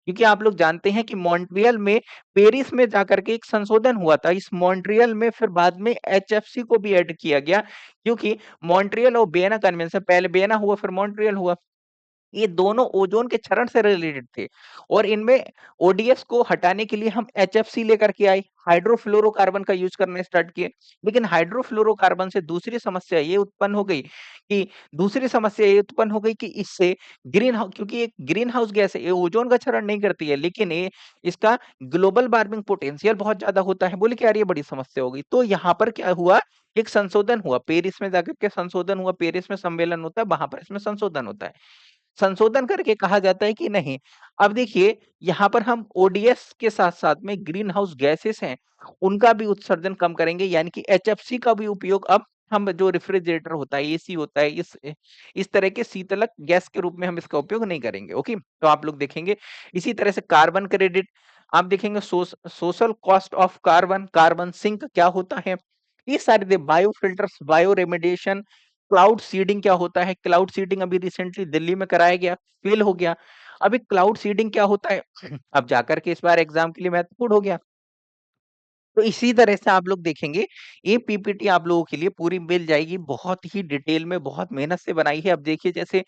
क्योंकि आप लोग जानते हैं कि मॉन्ट्रियल में पेरिस में जाकर के एक संशोधन हुआ था। इस मॉन्ट्रियल में फिर बाद में एचएफसी को भी ऐड किया गया, क्योंकि मॉन्ट्रियल और वियना कन्वेंशन, पहले वियना हुआ फिर मॉन्ट्रियल हुआ। ये दोनों ओज़ोन के क्षरण से रिलेटेड थे और इनमें ओडीएस को हटाने के लिए हम एचएफसी लेकर के आए, हाइड्रोफ्लोरोकार्बन का यूज़ करना स्टार्ट किए। लेकिन हाइड्रोफ्लोरोकार्बन से दूसरी समस्या ये उत्पन्न हो गई कि इससे ग्रीन हाउ क्योंकि ये ग्रीन हाउस गैस है, ये ओज़ोन का क्षरण नहीं करती है, लेकिन ये इसका ग्लोबल वार्मिंग पोटेंशियल बहुत ज़्यादा होता है। बोले कि यार ये बड़ी समस्या हो गई। तो यहाँ पर क्या हुआ, एक संशोधन हुआ, पेरिस में जाकर के संशोधन हुआ, पेरिस में सम्मेलन होता है, वहाँ पर इसमें संशोधन होता है। संशोधन करके कहा जाता है कि नहीं, अब देखिए यहाँ पर हम ओडीएस के साथ-साथ में ग्रीन हाउस गैसेस हैं, उनका भी उत्सर्जन कम करेंगे, यानी कि एचएफसी का भी उपयोग अब हम जो रेफ्रिजरेटर होता है, एसी होता है, इस तरह के शीतलक गैस के रूप में हम इसका उपयोग नहीं करेंगे। ओके? तो आप लोग देखेंगे इसी तरह से कार्बन क्रेडिट, आप देखेंगे social cost of carbon, carbon sink क्या होता है, ये सारे bio filters, bio remediation, cloud seeding क्या होता है, क्लाउड सीडिंग अभी रिसेंटली दिल्ली में कराया गया, फेल हो गया। अभी क्लाउड सीडिंग क्या होता है अब जाकर के इस बार एग्जाम के लिए महत्वपूर्ण हो गया। तो इसी तरह से आप लोग देखेंगे, ये पीपीटी आप लोगों के लिए पूरी मिल जाएगी, बहुत ही डिटेल में, बहुत मेहनत से बनाई है। अब देखिए जैसे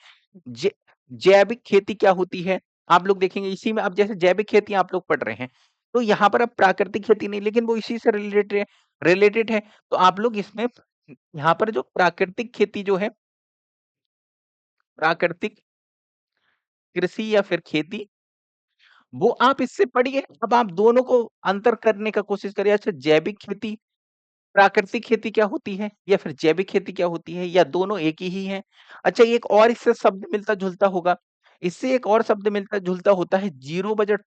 जै जैविक खेती क्या होती है, आप लोग देखेंगे इसी में, अब जैसे जैविक खेती आप लोग पढ़ रहे हैं, तो यहाँ पर अब प्राकृतिक खेती नहीं, लेकिन वो इसी से रिलेटेड है। तो आप लोग इसमें यहाँ पर जो प्राकृतिक खेती जो है, प्राकृतिक कृषि या फिर खेती, वो आप इससे पढ़िए। अब आप दोनों को अंतर करने का कोशिश करिए। अच्छा, जैविक खेती, प्राकृतिक खेती क्या होती है या फिर जैविक खेती क्या होती है, या दोनों एक ही हैं? अच्छा, एक और इससे शब्द मिलता-जुलता होगा, इससे एक और शब्द मिलता-जुलता होता है zero budget,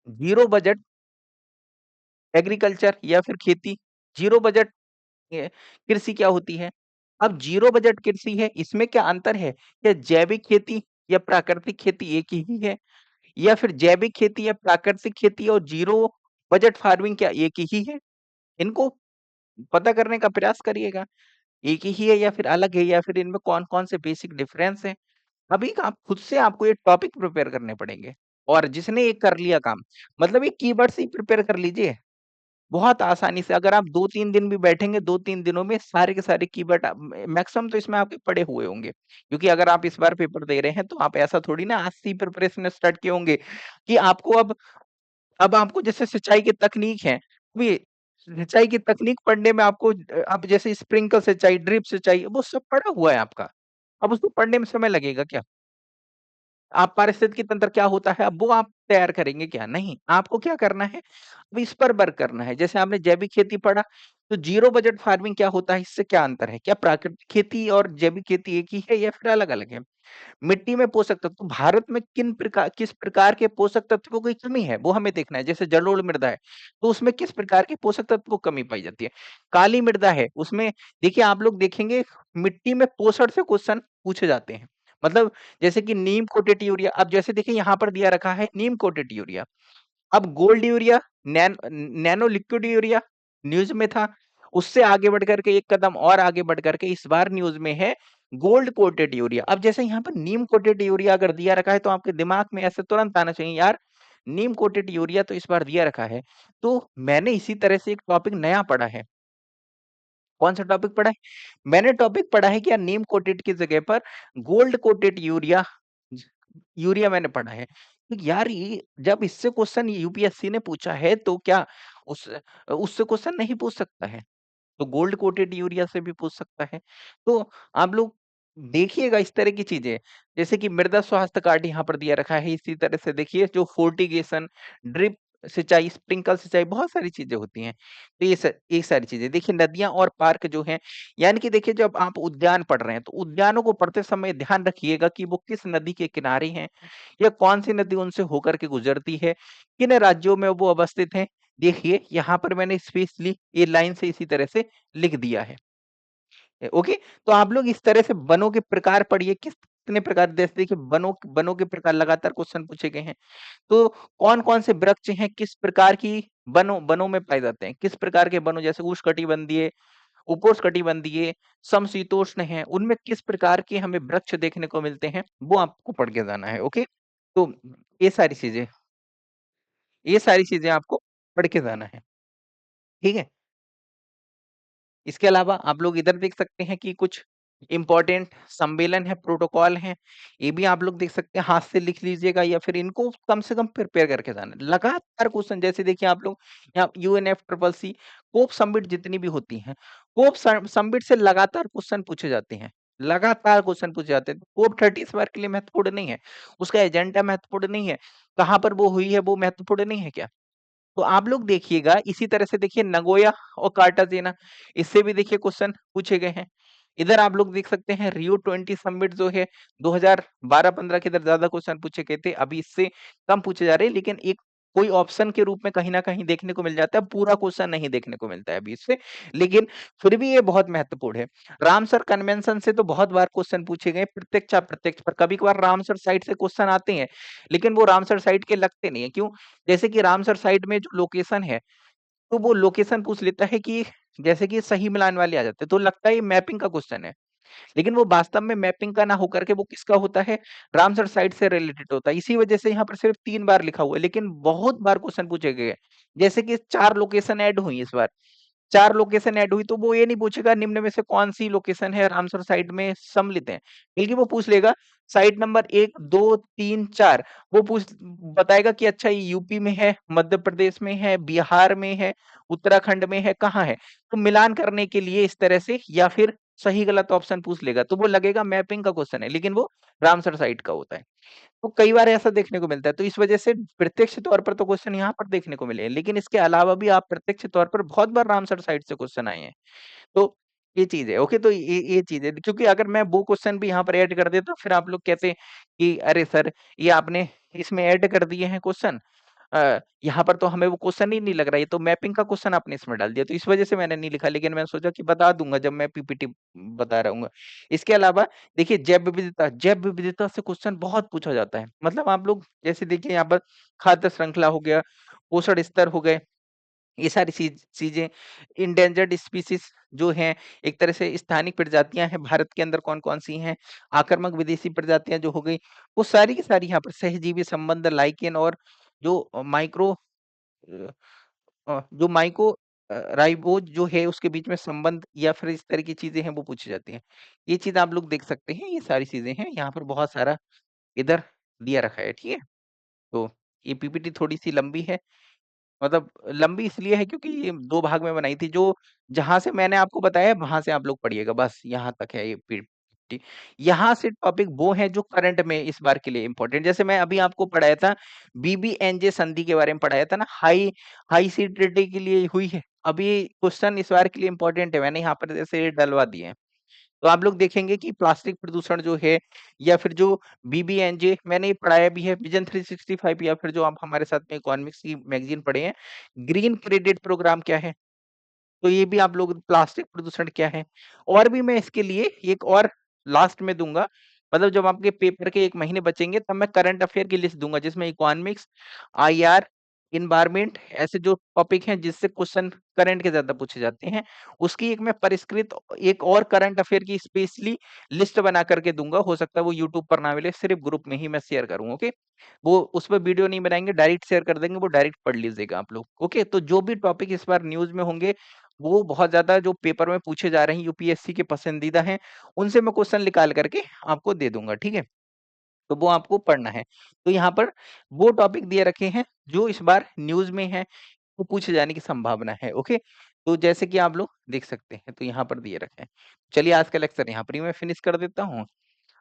zero budget agriculture या फिर खेती, ज़ीरो बजट कृषि क्या होती है? अब ज़ीरो बजट कृषि है, इसमें क्या अंतर है? क्या जैविक खेती या प्राकृतिक खेती एक ही है? या फिर जैविक खेती या प्राकृतिक खेती और ज़ीरो बजट फार्मिंग क्या एक ही है? इनको पता करने का प्रयास करिएगा। एक ही है या फिर अलग है, या फिर इनमें कौन-कौन से बेसिक डिफरेंस हैं? अभी का आप खुद से आपको ये टॉपिक प्रिपेयर करने पड़ेंगे। और जिसने ये कर लिया काम, मतलब ये कीवर्ड्स ही प्रिपेयर कर लीजिए, बहुत आसानी से। अगर आप 2-3 दिन भी बैठेंगे, 2-3 दिनों में सारे के सारे कीवर्ड मैक्सिमम तो इसमें आपके पढ़े हुए होंगे। क्योंकि अगर आप इस बार पेपर दे रहे हैं, तो आप ऐसा थोड़ी ना आज से ही प्रिपरेशन स्टार्ट किए होंगे कि आपको अब आपको जैसे सिंचाई की तकनीक है, भी सिंचाई की तकनीक पढ़ने में आपको अब जैसे स्प्रिंकल सिंचाई, ड्रिप सिंचाई, वो सब पढ़ा हुआ है आपका। अब उसको पढ़ने में समय लगेगा क्या? आप पारिस्थितिकी तंत्र क्या होता है, अब वो आप तैयार करेंगे क्या? नहीं, आपको क्या करना है, अब इस पर वर्क करना है। जैसे आपने जैविक खेती पढ़ा, तो ज़ीरो बजट फार्मिंग क्या होता है, इससे क्या अंतर है? क्या प्राकृतिक खेती और जैविक खेती एक ही है या फिर अलग-अलग है? मिट्टी में पोषक तत्व, भारत में किस प्रकार के पोषक तत्वों की कमी है, वो हमें देखना है। जैसे जलोढ़ मृदा है, तो उसमें किस प्रकार के पोषक तत्व को कमी पाई जाती है। काली मृदा है, उसमें देखिए आप लोग देखेंगे मिट्टी में पोषण से क्वेश्चन पूछे जाते हैं। मतलब जैसे कि नीम कोटेड यूरिया, अब जैसे देखिए यहाँ पर दिया रखा है नीम कोटेड यूरिया, अब gold urea, nano liquid urea news में था। उससे आगे बढ़ कर के एक कदम और आगे बढ़ कर के इस बार न्यूज़ में है गोल्ड कोटेड यूरिया। अब जैसे यहाँ पर नीम कोटेड यूरिया अगर दिया रखा है, तो आपके दिमाग में ऐसे तुरंत आना चाहिए, यार नीम कोटेड यूरिया तो इस बार दिया रखा है। तो मैंने इसी तरह से एक टॉपिक नया पढ़ा है। कौन सा टॉपिक पढ़ा है? मैंने टॉपिक पढ़ा है कि यार नीम कोटेड की जगह पर गोल्ड कोटेड यूरिया, यूरिया मैंने पढ़ा है। तो यार ये जब इससे क्वेश्चन यूपीएससी ने पूछा है, तो क्या उस उससे क्वेश्चन नहीं पूछ सकता है? तो गोल्ड कोटेड यूरिया से भी पूछ सकता है। तो आप लोग देखिएगा इस तरह की चीज़ें, जैसे कि मृदा स्वास्थ्य कार्ड यहाँ पर दिया रखा है, इसी तरह से देखिए जो फोर्टिगेशन, ड्रिप सिंचाई, स्प्रिंकल सिंचाई, बहुत सारी चीज़ें होती हैं। तो ये सारी चीज़ें देखिए, नदियाँ और पार्क जो हैं, यानी कि देखिए जब आप उद्यान पढ़ रहे हैं, तो उद्यानों को पढ़ते समय ध्यान रखिएगा कि वो किस नदी के किनारे हैं, या कौन-सी नदी उनसे होकर के गुजरती है, किन राज्यों में वो अवस्थित हैं। देखिए, यहाँ पर मैंने स्पेशली ये लाइन से इसी तरह से लिख दिया है। ओके, तो आप लोग इस तरह से वनों के प्रकार पढ़िए, कितने प्रकार, जैसे देखिए वनों वनों के प्रकार लगातार क्वेश्चन पूछे गए हैं। तो कौन-कौन से वृक्ष हैं, किस प्रकार की वनों वनों में पाए जाते हैं? किस प्रकार के वनों, जैसे उष्णकटिबंधीय, उपोष्णकटिबंधीय, समशीतोष्ण हैं, उनमें किस प्रकार के हमें वृक्ष देखने को मिलते हैं, वो आपको पढ़ के जाना है, ओके? तो ये सारी चीज़ें ये सारी चीज़ें आपको पढ़ के जाना है, ठीक है? इसके अलावा आप लोग इधर देख सकते हैं कि कुछ इम्पोर्टेंट सम्मेलन है, प्रोटोकॉल हैं, ये भी आप लोग देख सकते हैं, हाथ से लिख लीजिएगा या फिर इनको कम से कम प्रिपेयर करके जाना है। लगातार क्वेश्चन, जैसे देखिए आप लोग यहाँ यूएनएफसीसीसी, कोप समिट जितनी भी होती हैं, कोप समिट से लगातार क्वेश्चन पूछे जाते हैं। लगातार क्वेश्चन पूछे जाते हैं। कोप 30 इस बार के लिए महत्वपूर्ण नहीं है, उसका एजेंडा महत्वपूर्ण नहीं है, कहाँ पर वो हुई है वो महत्वपूर्ण नहीं है क्या? तो आप लोग देखिएगा इसी तरह से, देखिए नगोया और कार्टाजेना, इससे भी देखिए क्वेश्चन पूछे गए हैं। इधर आप लोग देख सकते हैं रियो 20 समिट जो है 2012-15 के, इधर ज्यादा क्वेश्चन पूछे गए थे, अभी इससे कम पूछे जा रहे हैं, लेकिन एक कोई ऑप्शन के रूप में कहीं न कहीं देखने को मिल जाता है, पूरा क्वेश्चन नहीं देखने को मिलता है अभी इससे, लेकिन फिर भी ये बहुत महत्वपूर्ण है। रामसर कन्वेंशन से तो बहुत बार क्वेश्चन पूछे गए, प्रत्यक्ष-अप्रत्यक्ष पर कभी-कभार रामसर साइट से क्वेश्चन आते हैं, लेकिन वो रामसर साइट के लगते नहीं है, क्यों? जैसे कि रामसर साइट में जो लोकेशन है, तो वो लोकेशन पूछ लेता है कि जैसे कि सही मिलान वाले आ जाते हैं, तो लगता है ये मैपिंग का क्वेश्चन है। लेकिन वो वास्तव में मैपिंग का ना होकर के वो किसका होता है? रामसर साइट से रिलेटेड होता है। इसी वजह से यहाँ पर सिर्फ 3 बार लिखा हुआ है, लेकिन बहुत बार क्वेश्चन पूछे गए हैं। जैसे कि 4 लोकेशन ऐड हुई इस बार। 4 लोकेशन ऐड हुई तो वो ये नहीं पूछेगा निम्न में से कौन-सी लोकेशन है रामसर साइट में सम्मिलित है। बल्कि वो पूछ लेगा साइट नंबर 1, 2, 3, 4 वो पूछ बताएगा कि अच्छा ये यूपी में है, मध्य प्रदेश में है, बिहार में है, उत्तराखंड में है, कहाँ है? तो मिलान करने के लिए इस तरह से या फिर सही गलत ऑप्शन पूछ लेगा, तो वो लगेगा मैपिंग का क्वेश्चन है, लेकिन वो रामसर साइट का होता है। तो कई बार ऐसा देखने को मिलता है, तो इस वजह से प्रत्यक्ष तौर पर तो क्वेश्चन यहाँ पर देखने को मिले हैं, लेकिन इसके अलावा भी आप प्रत्यक्ष तौर पर बहुत बार रामसर साइट से क्वेश्चन आए हैं। तो ये चीज़ है, ओके तो ये चीज़ है क्योंकि अगर मैं वो क्वेश्चन भी यहाँ पर ऐड कर देता फिर आप लोग कहते कि अरे सर ये आपने इसमें ऐड कर दिए हैं क्वेश्चन यहाँ पर तो हमें वो क्वेश्चन ही नहीं लग रहा है, ये तो मैपिंग का क्वेश्चन आपने इसमें डाल दिया, तो इस वजह से मैंने नहीं लिखा, लेकिन मैंने सोचा कि बता दूँगा जब मैं पीपीटी बता रहूँगा। इसके अलावा देखिए जैव विविधता से क्वेश्चन बहुत पूछा जाता है। मतलब आप लोग जैसे देखिए यहाँ पर खाद्य श्रृंखला हो गया, पोषण स्तर हो गए, ये सारी चीज़ें एंडेंजर्ड स्पीशीज़ जो हैं, एक तरह से स्थानिक प्रजातियाँ हैं, भारत के अंदर कौन-कौन सी हैं, आक्रामक विदेशी प्रजातियाँ जो हो गई, वो सारी की सारी यहाँ पर सहजीवी संबंध, लाइकेन और जो अ जो राइबोज जो है उसके बीच में संबंध या फिर इस तरह की चीज़ें हैं वो पूछी जाती हैं। ये चीज़ आप लोग देख सकते हैं, ये सारी चीज़ें हैं, यहाँ पर बहुत सारा इधर दिया रखा है, ठीक है? तो ये पीपीटी थोड़ी-सी लंबी है, मतलब लंबी इसलिए है क्योंकि ये 2 भाग में बनाई थी, जो जहाँ से मैंने आपको बताया वहाँ से आप लोग पढ़िएगा, बस यहाँ तक है ये पीपीटी। यहाँ से टॉपिक वो हैं जो करंट में इस बार के लिए इम्पोर्टेंट जैसे मैं अभी आपको पढ़ाया था, बीबीएनजे संधि के बारे में पढ़ाया था ना, हाई सी ट्रिटी के लिए हुई है। अभी क्वेश्चन इस बार के लिए इम्पोर्टेंट है, मैंने यहाँ पर जैसे डलवा दिए हैं। तो आप लोग देखेंगे कि प्लास्टिक प्रदूषण जो है या फिर जो बीबीएनजे मैंने ये पढ़ाया भी है विजन 365 या फिर जो आप हमारे साथ में इकोनॉमिक्स की मैगज़ीन पढ़े हैं, ग्रीन क्रेडिट प्रोग्राम क्या है? तो ये भी आप लोग प्लास्टिक प्रदूषण क्या है? और भी मैं इसके लिए एक और लास्ट में दूँगा, मतलब जब आपके पेपर के 1 महीने बचेंगे तब मैं करंट अफेयर की लिस्ट दूँगा जिसमें इकोनॉमिक्स, आईआर, एनवायरनमेंट ऐसे जो टॉपिक हैं जिससे क्वेश्चन करंट के ज़्यादा पूछे जाते हैं, उसकी एक मैं परिष्कृत एक और करंट अफेयर की स्पेशली लिस्ट बना कर के दूँगा। हो सकता है वो यूट्यूब पर ना मिले, सिर्फ़ ग्रुप में ही मैं शेयर करूँ, ओके? वो उसपे वीडियो नहीं बनाएँगे, डायरेक्ट शेयर कर देंगे, वो डायरेक्ट पढ़ लीजिएगा आप लोग, ओके? तो जो भी टॉपिक इस बार न्यूज़ में होंगे, वो बहुत ज़्यादा जो पेपर में पूछे जा रहे हैं, यूपीएससी के पसंदीदा हैं, उनसे मैं क्वेश्चन निकाल कर के आपको दे दूँगा, ठीक है? तो वो आपको पढ़ना है। तो यहाँ पर वो टॉपिक दिए रखे हैं, जो इस बार न्यूज़ में हैं, वो पूछे जाने की संभावना है, ओके? तो जैसे कि आप लोग देख सकते हैं, तो यहाँ पर दिए रखे हैं। चलिए आज का लेक्चर यहाँ पर ही मैं फिनिश कर देता हूँ।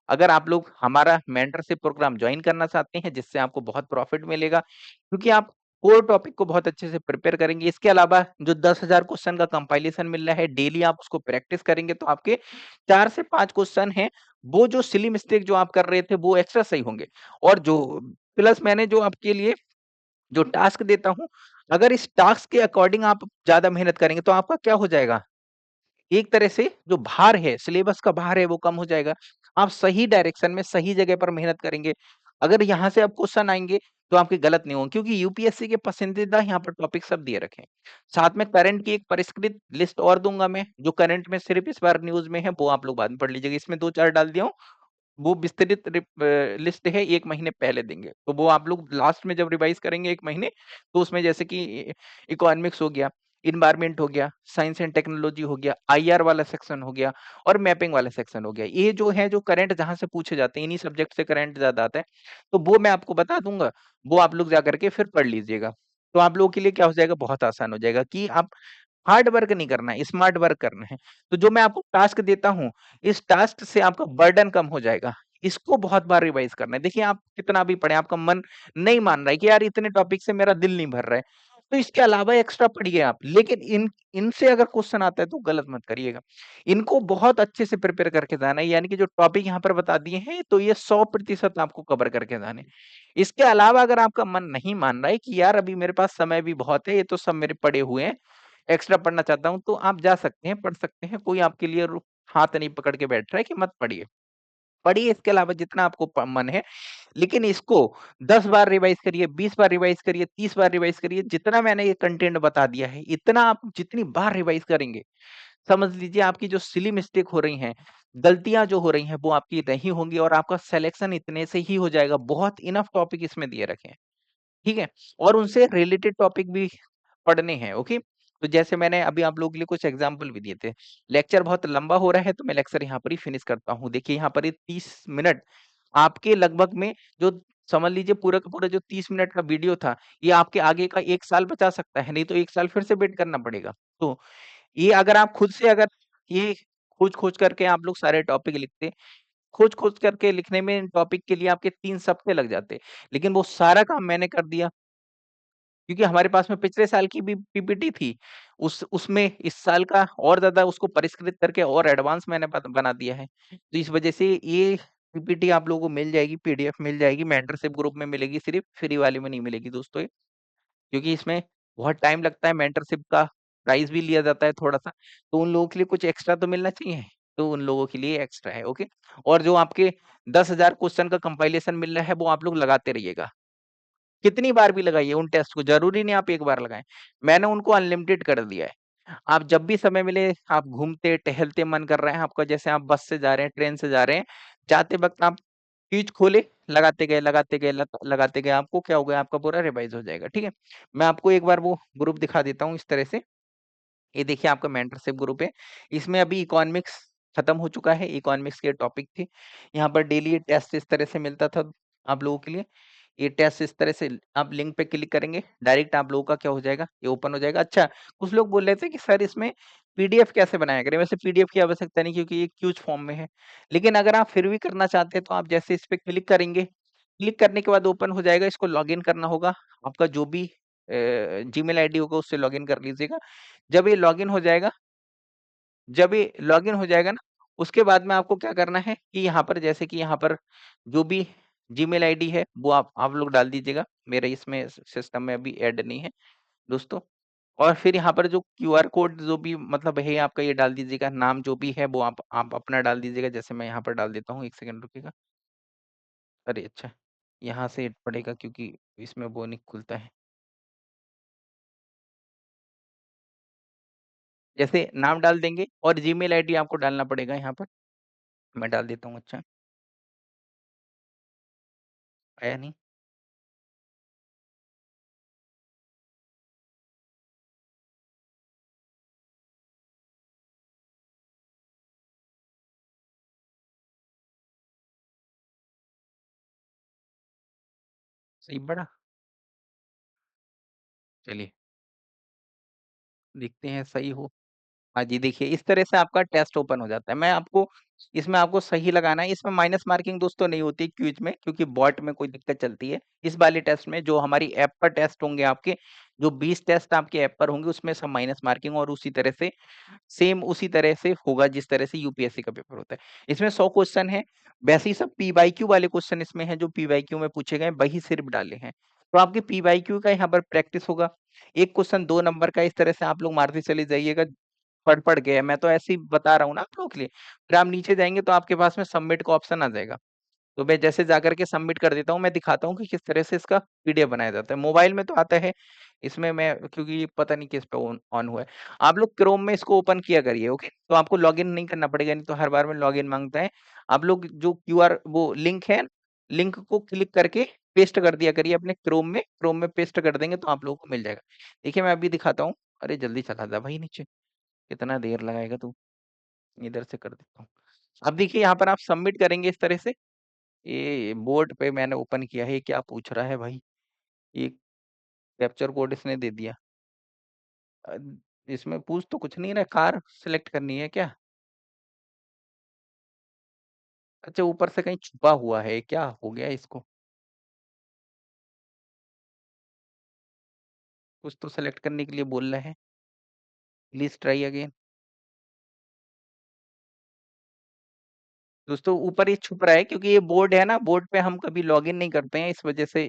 अगर आप लोग हमारा मेंटरशिप प्रोग्राम जॉइन करना चाहते हैं जिससे आपको बहुत प्रॉफिट मिलेगा क्योंकि आप कोर टॉपिक को बहुत अच्छे से प्रिपेयर करेंगे। इसके अलावा जो 10,000 क्वेश्चन का कंपाइलेशन मिल रहा है, डेली आप उसको प्रैक्टिस करेंगे तो आपके 4 से 5 क्वेश्चन हैं, वो जो सिली मिस्टेक जो आप कर रहे थे वो एक्स्ट्रा सही होंगे। और जो प्लस मैंने जो आपके लिए जो टास्क देता हूँ, अगर इस टास्क के अकॉर्डिंग आप ज़्यादा मेहनत करेंगे तो आपका क्या हो जाएगा? एक तरह से जो भार है, सिलेबस का भार है वो कम हो जाएगा। आप सही डायरेक्शन में सही जगह पर मेहनत करेंगे। अगर यहाँ से अब क्वेश्चन आएँगे तो आपके गलत नहीं होंगे क्योंकि यूपीएससी के पसंदीदा यहाँ पर टॉपिक सब दिए रखे हैं। साथ में करंट की एक परिष्कृत लिस्ट और दूँगा मैं, जो करंट में सिर्फ़ इस बार न्यूज़ में है वो आप लोग बाद में पढ़ लीजिएगा। इसमें 2-4 डाल दिया हूँ वो विस्तृत लिस्ट है 1 महीने पहले देंगे। तो वो आप लोग लास्ट में जब रिवाइज़ करेंगे 1 महीने, तो उसमें जैसे कि इकोनॉमिक्स हो गया, एनवायरनमेंट हो गया, साइंस एंड टेक्नोलॉजी हो गया, आईआर वाला सेक्शन हो गया और मैपिंग वाला सेक्शन हो गया। ये जो है जो करंट जहाँ से पूछे जाते हैं, इन्हीं सब्जेक्ट से करंट ज़्यादा आता है। तो वो मैं आपको बता दूँगा, वो आप लोग जा कर के फिर पढ़ लीजिएगा। तो आप लोगों के लिए क्या हो जाएगा, बहुत आसान हो जाएगा कि आप हार्ड वर्क नहीं करना है, स्मार्ट वर्क करना है। तो जो मैं आपको टास्क देता हूँ, इस टास्क से आपका बर्डन कम हो जाएगा। इसको बहुत बार रिवाइज़ करना है। देखिए आप कितना भी पढ़ें, आपका मन नहीं मान रहा है कि यार इतने टॉपिक से मेरा दिल नहीं भर रहा है। तो इसके अलावा एक्स्ट्रा पढ़िए आप। लेकिन इनसे अगर क्वेश्चन आता है तो गलत मत करिएगा। इनको बहुत अच्छे से प्रिपेयर करके जाना है, यानी कि जो टॉपिक यहाँ पर बता दिए हैं तो ये 100% आपको कवर करके जाने हैं। इसके अलावा अगर आपका मन नहीं मान रहा है कि यार अभी मेरे पास समय भी बहुत है, ये तो सब मेरे पड़े हुए हैं, एक्स्ट्रा पढ़ना चाहता हूँ, तो आप जा सकते हैं, पढ़ सकते हैं। कोई आपके लिए हाथ नहीं पकड़ के बैठ रहा है कि मत पढ़िए। पढ़िए इसके अलावा जितना आपको मन है, लेकिन इसको 10 बार रिवाइज करिए, 20 बार रिवाइज करिए, 30 बार रिवाइज करिए। जितना मैंने ये कंटेंट बता दिया है, इतना आप जितनी बार रिवाइज करेंगे, समझ लीजिए आपकी जो सिली मिस्टेक हो रही हैं, गलतियां जो हो रही हैं, वो आपकी नहीं होंगी और आपका सिलेक्शन इतने से ही हो जाएगा। बहुत इनफ टॉपिक इसमें दिए रखे हैं, ठीक है? और उनसे रिलेटेड टॉपिक भी पढ़ने हैं, ओके? तो जैसे मैंने अभी आप लोगों के लिए कुछ एग्जांपल भी दिए थे। लेक्चर बहुत लंबा हो रहा है, तो मैं लेक्चर यहाँ पर ही फिनिश करता हूँ। देखिए यहाँ पर ये 30 मिनट आपके लगभग में जो समझ लीजिए पूरा का पूरा जो 30 मिनट का वीडियो था, ये आपके आगे का 1 साल बचा सकता है, नहीं तो 1 साल फिर से वेट करना पड़ेगा। तो ये अगर आप खुद से अगर ये खोज-खोज करके आप लोग सारे टॉपिक लिखते, खोज-खोज करके लिखने में टॉपिक के लिए आपके 3 सप्ताह लग जाते। लेकिन वो सारा काम मैंने कर दिया, क्योंकि हमारे पास में पिछले साल की भी पीपीटी थी। उसमें इस साल का और ज़्यादा उसको परिष्कृत करके और एडवांस मैंने बना दिया है। तो इस वजह से ये पीपीटी आप लोगों को मिल जाएगी, पीडीएफ मिल जाएगी, मेंटरशिप ग्रुप में मिलेगी, सिर्फ़ फ्री वाले में नहीं मिलेगी दोस्तों ये। क्योंकि इसमें बहुत टाइम लगता है, मेंटरशिप का प्राइस भी लिया जाता है थोड़ा-सा, तो उन लोगों के लिए कुछ एक्स्ट्रा तो मिलना चाहिए, तो उन लोगों के लिए एक्स्ट्रा है, ओके? और जो आपके 10,000 क्वेश्चन का कंपाइलेशन मिल रहा है, वो आप लोग लगाते रहिएगा। कितनी बार भी लगाइए उन टेस्ट को, ज़रूरी नहीं आप एक बार लगाएँ। मैंने उनको अनलिमिटेड कर दिया है। आप जब भी समय मिले, आप घूमते, टहलते मन कर रहा है आपका, जैसे आप बस से जा रहे हैं, ट्रेन से जा रहे हैं, जाते वक़्त आप चीज़ खोले, लगाते गए, लगाते गए, आपको क्या होगा, आपका पूरा रिवाइज़ हो जाएगा, ठीक है? मैं आपको एक बार वो ग्रुप दिखा देता हूँ इस तरह से। ये देखिए आपका मेंटरशिप ग्रुप है। इसमें अभी इकोनॉमिक्स खत्म हो चुका है, इकोनॉमिक्स के टॉपिक थे। यहाँ पर डेली टेस्ट इस तरह से मिलता था आप लोगों के लिए। ये टेस्ट इस तरह से आप लिंक पे क्लिक करेंगे, डायरेक्ट आप लोगों का क्या हो जाएगा, ये ओपन हो जाएगा। अच्छा, कुछ लोग बोल रहे थे कि सर इसमें पीडीएफ कैसे बनाया करें? वैसे पीडीएफ की आवश्यकता नहीं, क्योंकि ये क्यूज फॉर्म में है। लेकिन अगर आप फिर भी करना चाहते हैं तो आप जैसे इस पे क्लिक करेंगे, क्लिक करने के बाद ओपन हो जाएगा, इसको लॉगिन करना होगा। आपका जो भी जीमेल आईडी होगा उससे लॉगिन कर लीजिएगा। जब ये लॉगिन हो जाएगा जब ये लॉगिन हो जाएगा ना, उसके बाद में आपको क्या करना है कि यहाँ पर जैसे कि यहाँ पर जो भी जीमेल आईडी है वो आप लोग डाल दीजिएगा। मेरे इसमें सिस्टम में अभी ऐड नहीं है दोस्तों। और फिर यहाँ पर जो क्यूआर कोड जो भी मतलब है आपका, ये डाल दीजिएगा। नाम जो भी है वो आप अपना डाल दीजिएगा। जैसे मैं यहाँ पर डाल देता हूँ, 1 सेकंड रुकिएगा। अरे अच्छा, यहाँ से पड़ेगा क्योंकि इसमें वो नहीं खुलता है। जैसे नाम डाल देंगे और जीमेल आईडी आपको डालना पड़ेगा यहाँ पर। मैं डाल देता हूँ। अच्छा, आया नहीं? सही पड़ा? चलिए, देखते हैं सही हो। हाँ जी, देखिए इस तरह से आपका टेस्ट ओपन हो जाता है। मैं आपको इसमें आपको सही लगाना है। इसमें माइनस मार्किंग दोस्तों नहीं होती क्विज़ में, क्योंकि बॉट में कोई दिक्कत चलती है। इस वाले टेस्ट में जो हमारी ऐप पर टेस्ट होंगे आपके, जो 20 टेस्ट आपके ऐप पर होंगे, उसमें सब माइनस मार्किंग और उसी तरह से सेम उसी तरह से होगा जिस तरह से यूपीएससी का पेपर होता है। इसमें 100 क्वेश्चन है, वैसे ही सब पीवाईक्यू वाले क्वेश्चन इसमें हैं, जो पीवाईक्यू में पूछे गए वही सिर्फ डाले हैं। तो आपके पीवाईक्यू का यहाँ पर प्रैक्टिस होगा। एक क्वेश्चन 2 नंबर का, इस तरह से आप लोग मारते चले जाइएगा। पढ़ के मैं तो ऐसे ही बता रहा हूँ ना आप लोगों के लिए। फिर आप नीचे जाएँगे तो आपके पास में सबमिट का ऑप्शन आ जाएगा। तो मैं जैसे जाकर के सबमिट कर देता हूँ, मैं दिखाता हूँ कि किस तरह से इसका पीडीएफ बनाया जाता है। मोबाइल में तो आता है, इसमें मैं क्योंकि ये पता नहीं किस पे ऑन ऑन हुआ है। आप लोग क्रोम में इसको ओपन किया करिए, ओके? तो आपको लॉगिन नहीं करना पड़ेगा, नहीं तो हर बार में लॉगिन माँगता है। आप लोग जो क्यूआर वो लिंक है, लिंक को क्लिक करके पेस्ट कर दिया करिए अपने क्रोम में पेस्ट कर देंगे तो आप लोगों को मिल जाएगा। देखिए मैं अभी दिखाता हूँ। अरे जल्दी चला जा भाई नीचे, कितना देर लगाएगा तू? इधर से कर देता हूँ। अब देखिए यहाँ पर आप सबमिट करेंगे इस तरह से। ये बोर्ड पे मैंने ओपन किया है, ये क्या पूछ रहा है भाई? ये कैप्चर कोड इसने दे दिया। अ, इसमें पूछ तो कुछ नहीं रहा है, कार सेलेक्ट करनी है क्या? अच्छा, ऊपर से कहीं छुपा हुआ है, क्या हो गया इसको? कुछ तो सेलेक्ट करने के लिए बोल रहा है। Please try again. दोस्तों ऊपर ये छुप रहा है क्योंकि ये बोर्ड है ना, बोर्ड पे हम कभी लॉगिन नहीं करते हैं, इस वजह से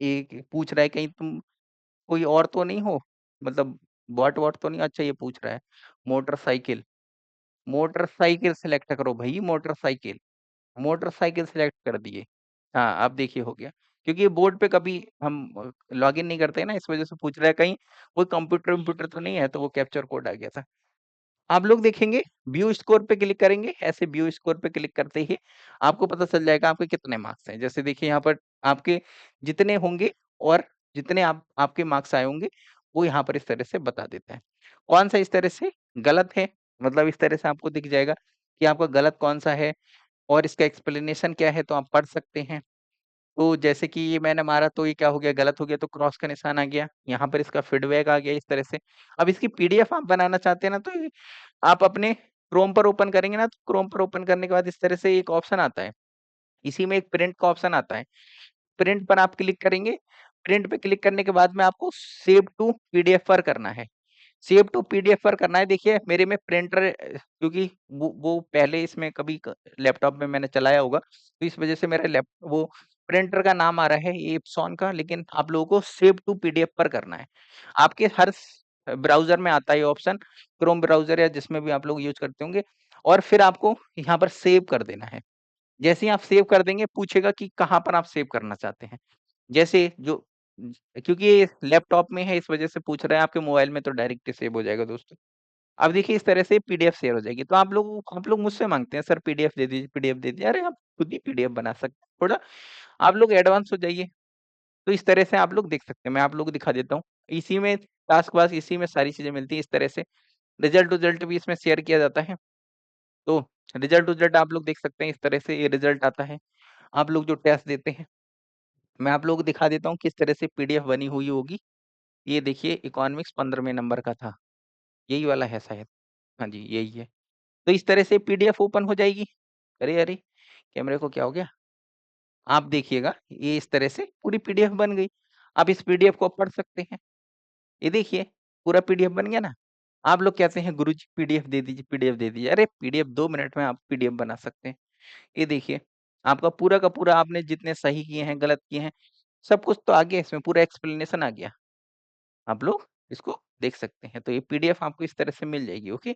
ये पूछ रहा है कहीं तुम कोई और तो नहीं हो? मतलब बॉट-वॉट तो नहीं? अच्छा ये पूछ रहा है। मोटरसाइकिल, मोटरसाइकिल सेलेक्ट करो भई मोटरसाइकिल। मोटरसाइकिल सेलेक्ट कर दिए। हाँ, अब देखिए हो गया। क्योंकि ये बोर्ड पे कभी हम लॉगिन नहीं करते हैं ना, इस वजह से पूछ रहा है कहीं कोई कंप्यूटर-वम्प्यूटर तो नहीं है, तो वो कैप्चर कोड आ गया था। आप लोग देखेंगे व्यू स्कोर पे क्लिक करेंगे, ऐसे व्यू स्कोर पे क्लिक करते ही आपको पता चल जाएगा आपके कितने मार्क्स हैं। जैसे देखिए यहाँ पर आपके जितने होंगे और जितने आपके मार्क्स आए होंगे, वो यहाँ पर इस तरह से बता देता है। कौन-सा इस तरह से गलत है, मतलब इस तरह से आपको दिख जाएगा कि आपका गलत कौन-सा है और इसका एक्सप्लेनेशन क्या है, तो आप पढ़ सकते हैं। तो जैसे कि ये मैंने मारा तो ये क्या हो गया, गलत हो गया तो क्रॉस का निशान आ गया। यहाँ पर इसका फीडबैक आ गया इस तरह से। अब इसकी पीडीएफ आप बनाना चाहते हैं ना, तो ये आप अपने क्रोम पर ओपन करेंगे ना, तो क्रोम पर ओपन करने के बाद इस तरह से एक ऑप्शन आता है। इसी में एक प्रिंट का ऑप्शन आता है। प्रिंट पर आप क्लिक करेंगे। प्रिंट पे क्लिक करने के बाद में आपको सेव टू पीडीएफ पर करना है। सेव टू पीडीएफ पर करना है। देखिए मेरे में प्रिंटर क्योंकि वो पहले इसमें कभी लैपटॉप में मैंने चलाया होगा, तो इस वजह से मेरा लैप वो प्रिंटर का नाम आ रहा है एप्सॉन का, लेकिन आप लोगों को सेव टू पीडीएफ पर करना है। आपके हर ब्राउजर में आता है ये ऑप्शन, क्रोम ब्राउजर या जिसमें भी आप लोग यूज करते होंगे, और फिर आपको यहाँ पर सेव कर देना है। जैसे ही आप सेव कर देंगे, पूछेगा कि कहाँ पर आप सेव करना चाहते हैं। जैसे जो क्योंकि ये लैपटॉप में है, इस वजह से पूछ रहा है, आपके मोबाइल में तो डायरेक्ट ही सेव हो जाएगा दोस्तों। अब देखिए इस तरह से पीडीएफ शेयर हो जाएगी। तो आप लोग मुझसे माँगते हैं सर पीडीएफ दे दीजिए, पीडीएफ दे दीजिए। अरे आप खुद ही पीडीएफ बना सकते हैं। थोड़ा आप लोग एडवांस हो जाइए। तो इस तरह से आप लोग देख सकते हैं। मैं आप लोगों को दिखा देता हूँ। इसी में टास्क वास इसी में सारी चीज़ें मिलती हैं इस तरह से। रिज़ल्ट-विज़ल्ट भी इसमें शेयर किया जाता है। तो रिज़ल्ट-विज़ल्ट आप लोग देख सकते हैं, इस तरह से ये रिज़ल्ट आता है। आप लोग जो टेस्ट देते हैं, मैं आप लोगों को दिखा देता हूँ किस तरह से पीडीएफ बनी हुई होगी। ये देखिए इकोनॉमिक्स 15वें नंबर का था। यही वाला है शायद। हाँ जी, यही है। तो इस तरह से पीडीएफ ओपन हो जाएगी। अरे, अरे! कैमरे को क्या हो गया? आप देखिएगा, ये इस तरह से पूरी पीडीएफ बन गई। आप इस पीडीएफ को पढ़ सकते हैं। ये देखिए, पूरा पीडीएफ बन गया ना? आप लोग कहते हैं गुरुजी पीडीएफ दे दीजिए, पीडीएफ दे दीजिए। अरे! पीडीएफ 2 मिनट में आप पीडीएफ बना सकते हैं। ये देखिए, आपका पूरा का पूरा आपने जितने सही किए हैं, गलत किए हैं, सब कुछ तो आ गया इसमें, पूरा एक्सप्लेनेशन आ गया। आप लोग इसको देख सकते हैं। तो ये पीडीएफ आपको इस तरह से मिल जाएगी, ओके?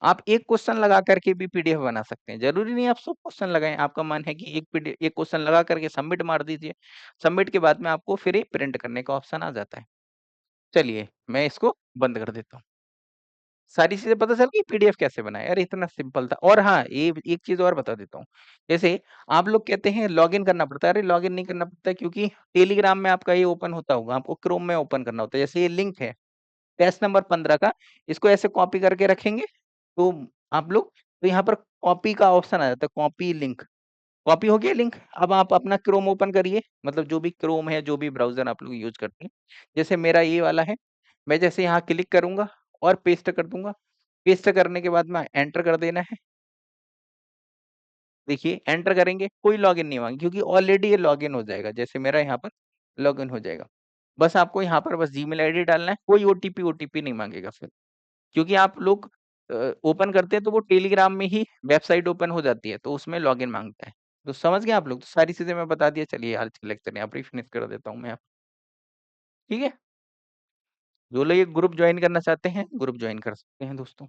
आप एक क्वेश्चन लगा करके भी पीडीएफ बना सकते हैं। ज़रूरी नहीं है आप 100 क्वेश्चन लगाएँ। आपका मन है कि एक क्वेश्चन लगा करके सबमिट मार दीजिए। सबमिट के बाद में आपको फिर ये प्रिंट करने का ऑप्शन आ जाता है। चलिए, मैं इसको बंद कर देता हूँ। सारी चीज़ें पता चल गई पीडीएफ कैसे बनाएँ? अरे इतना सिंपल था। और हाँ, ये एक चीज़ और बता देता हूँ। जैसे आप लोग कहते हैं लॉगिन करना पड़ता है। अरे लॉगिन नहीं करना पड़ता क्योंकि टेलीग्राम में आपका ये ओपन होता होगा। आपको क्रोम में ओपन करना होता है। जैसे ये लिंक है पेज नंबर 15 का, इसको ऐसे कॉपी करके रखेंगे, तो आप लोग तो यहाँ पर कॉपी का ऑप्शन आ जाता है, कॉपी लिंक। कॉपी हो गया लिंक, अब आप अपना क्रोम ओपन करिए, मतलब जो भी क्रोम है, जो भी ब्राउज़र आप लोग यूज़ करते हैं। जैसे मेरा ये वाला है, मैं जैसे यहाँ क्लिक करूँगा और पेस्ट कर दूँगा। पेस्ट करने के बाद में एंटर कर देना है। देखिए एंटर करेंगे, कोई लॉगिन नहीं माँगे क्योंकि ऑलरेडी ये लॉगिन हो जाएगा। जैसे मेरा यहाँ पर लॉगिन हो जाएगा। बस आपको यहाँ पर बस जीमेल आईडी डालना है, कोई ओटीपी नहीं माँगेगा फिर। क्योंकि आप लोग ओपन करते हैं तो वो टेलीग्राम में ही वेबसाइट ओपन हो जाती है, तो उसमें लॉगिन माँगता है। तो समझ गए आप लोग? तो सारी चीज़ें मैं बता दिया चलिए आज के लेक्चर यहाँ पर ही फिनिश कर देता हूँ मैं। ठीक है? जो लोग ये ग्रुप जॉइन करना चाहते हैं, ग्रुप जॉइन कर सकते हैं दोस्तों।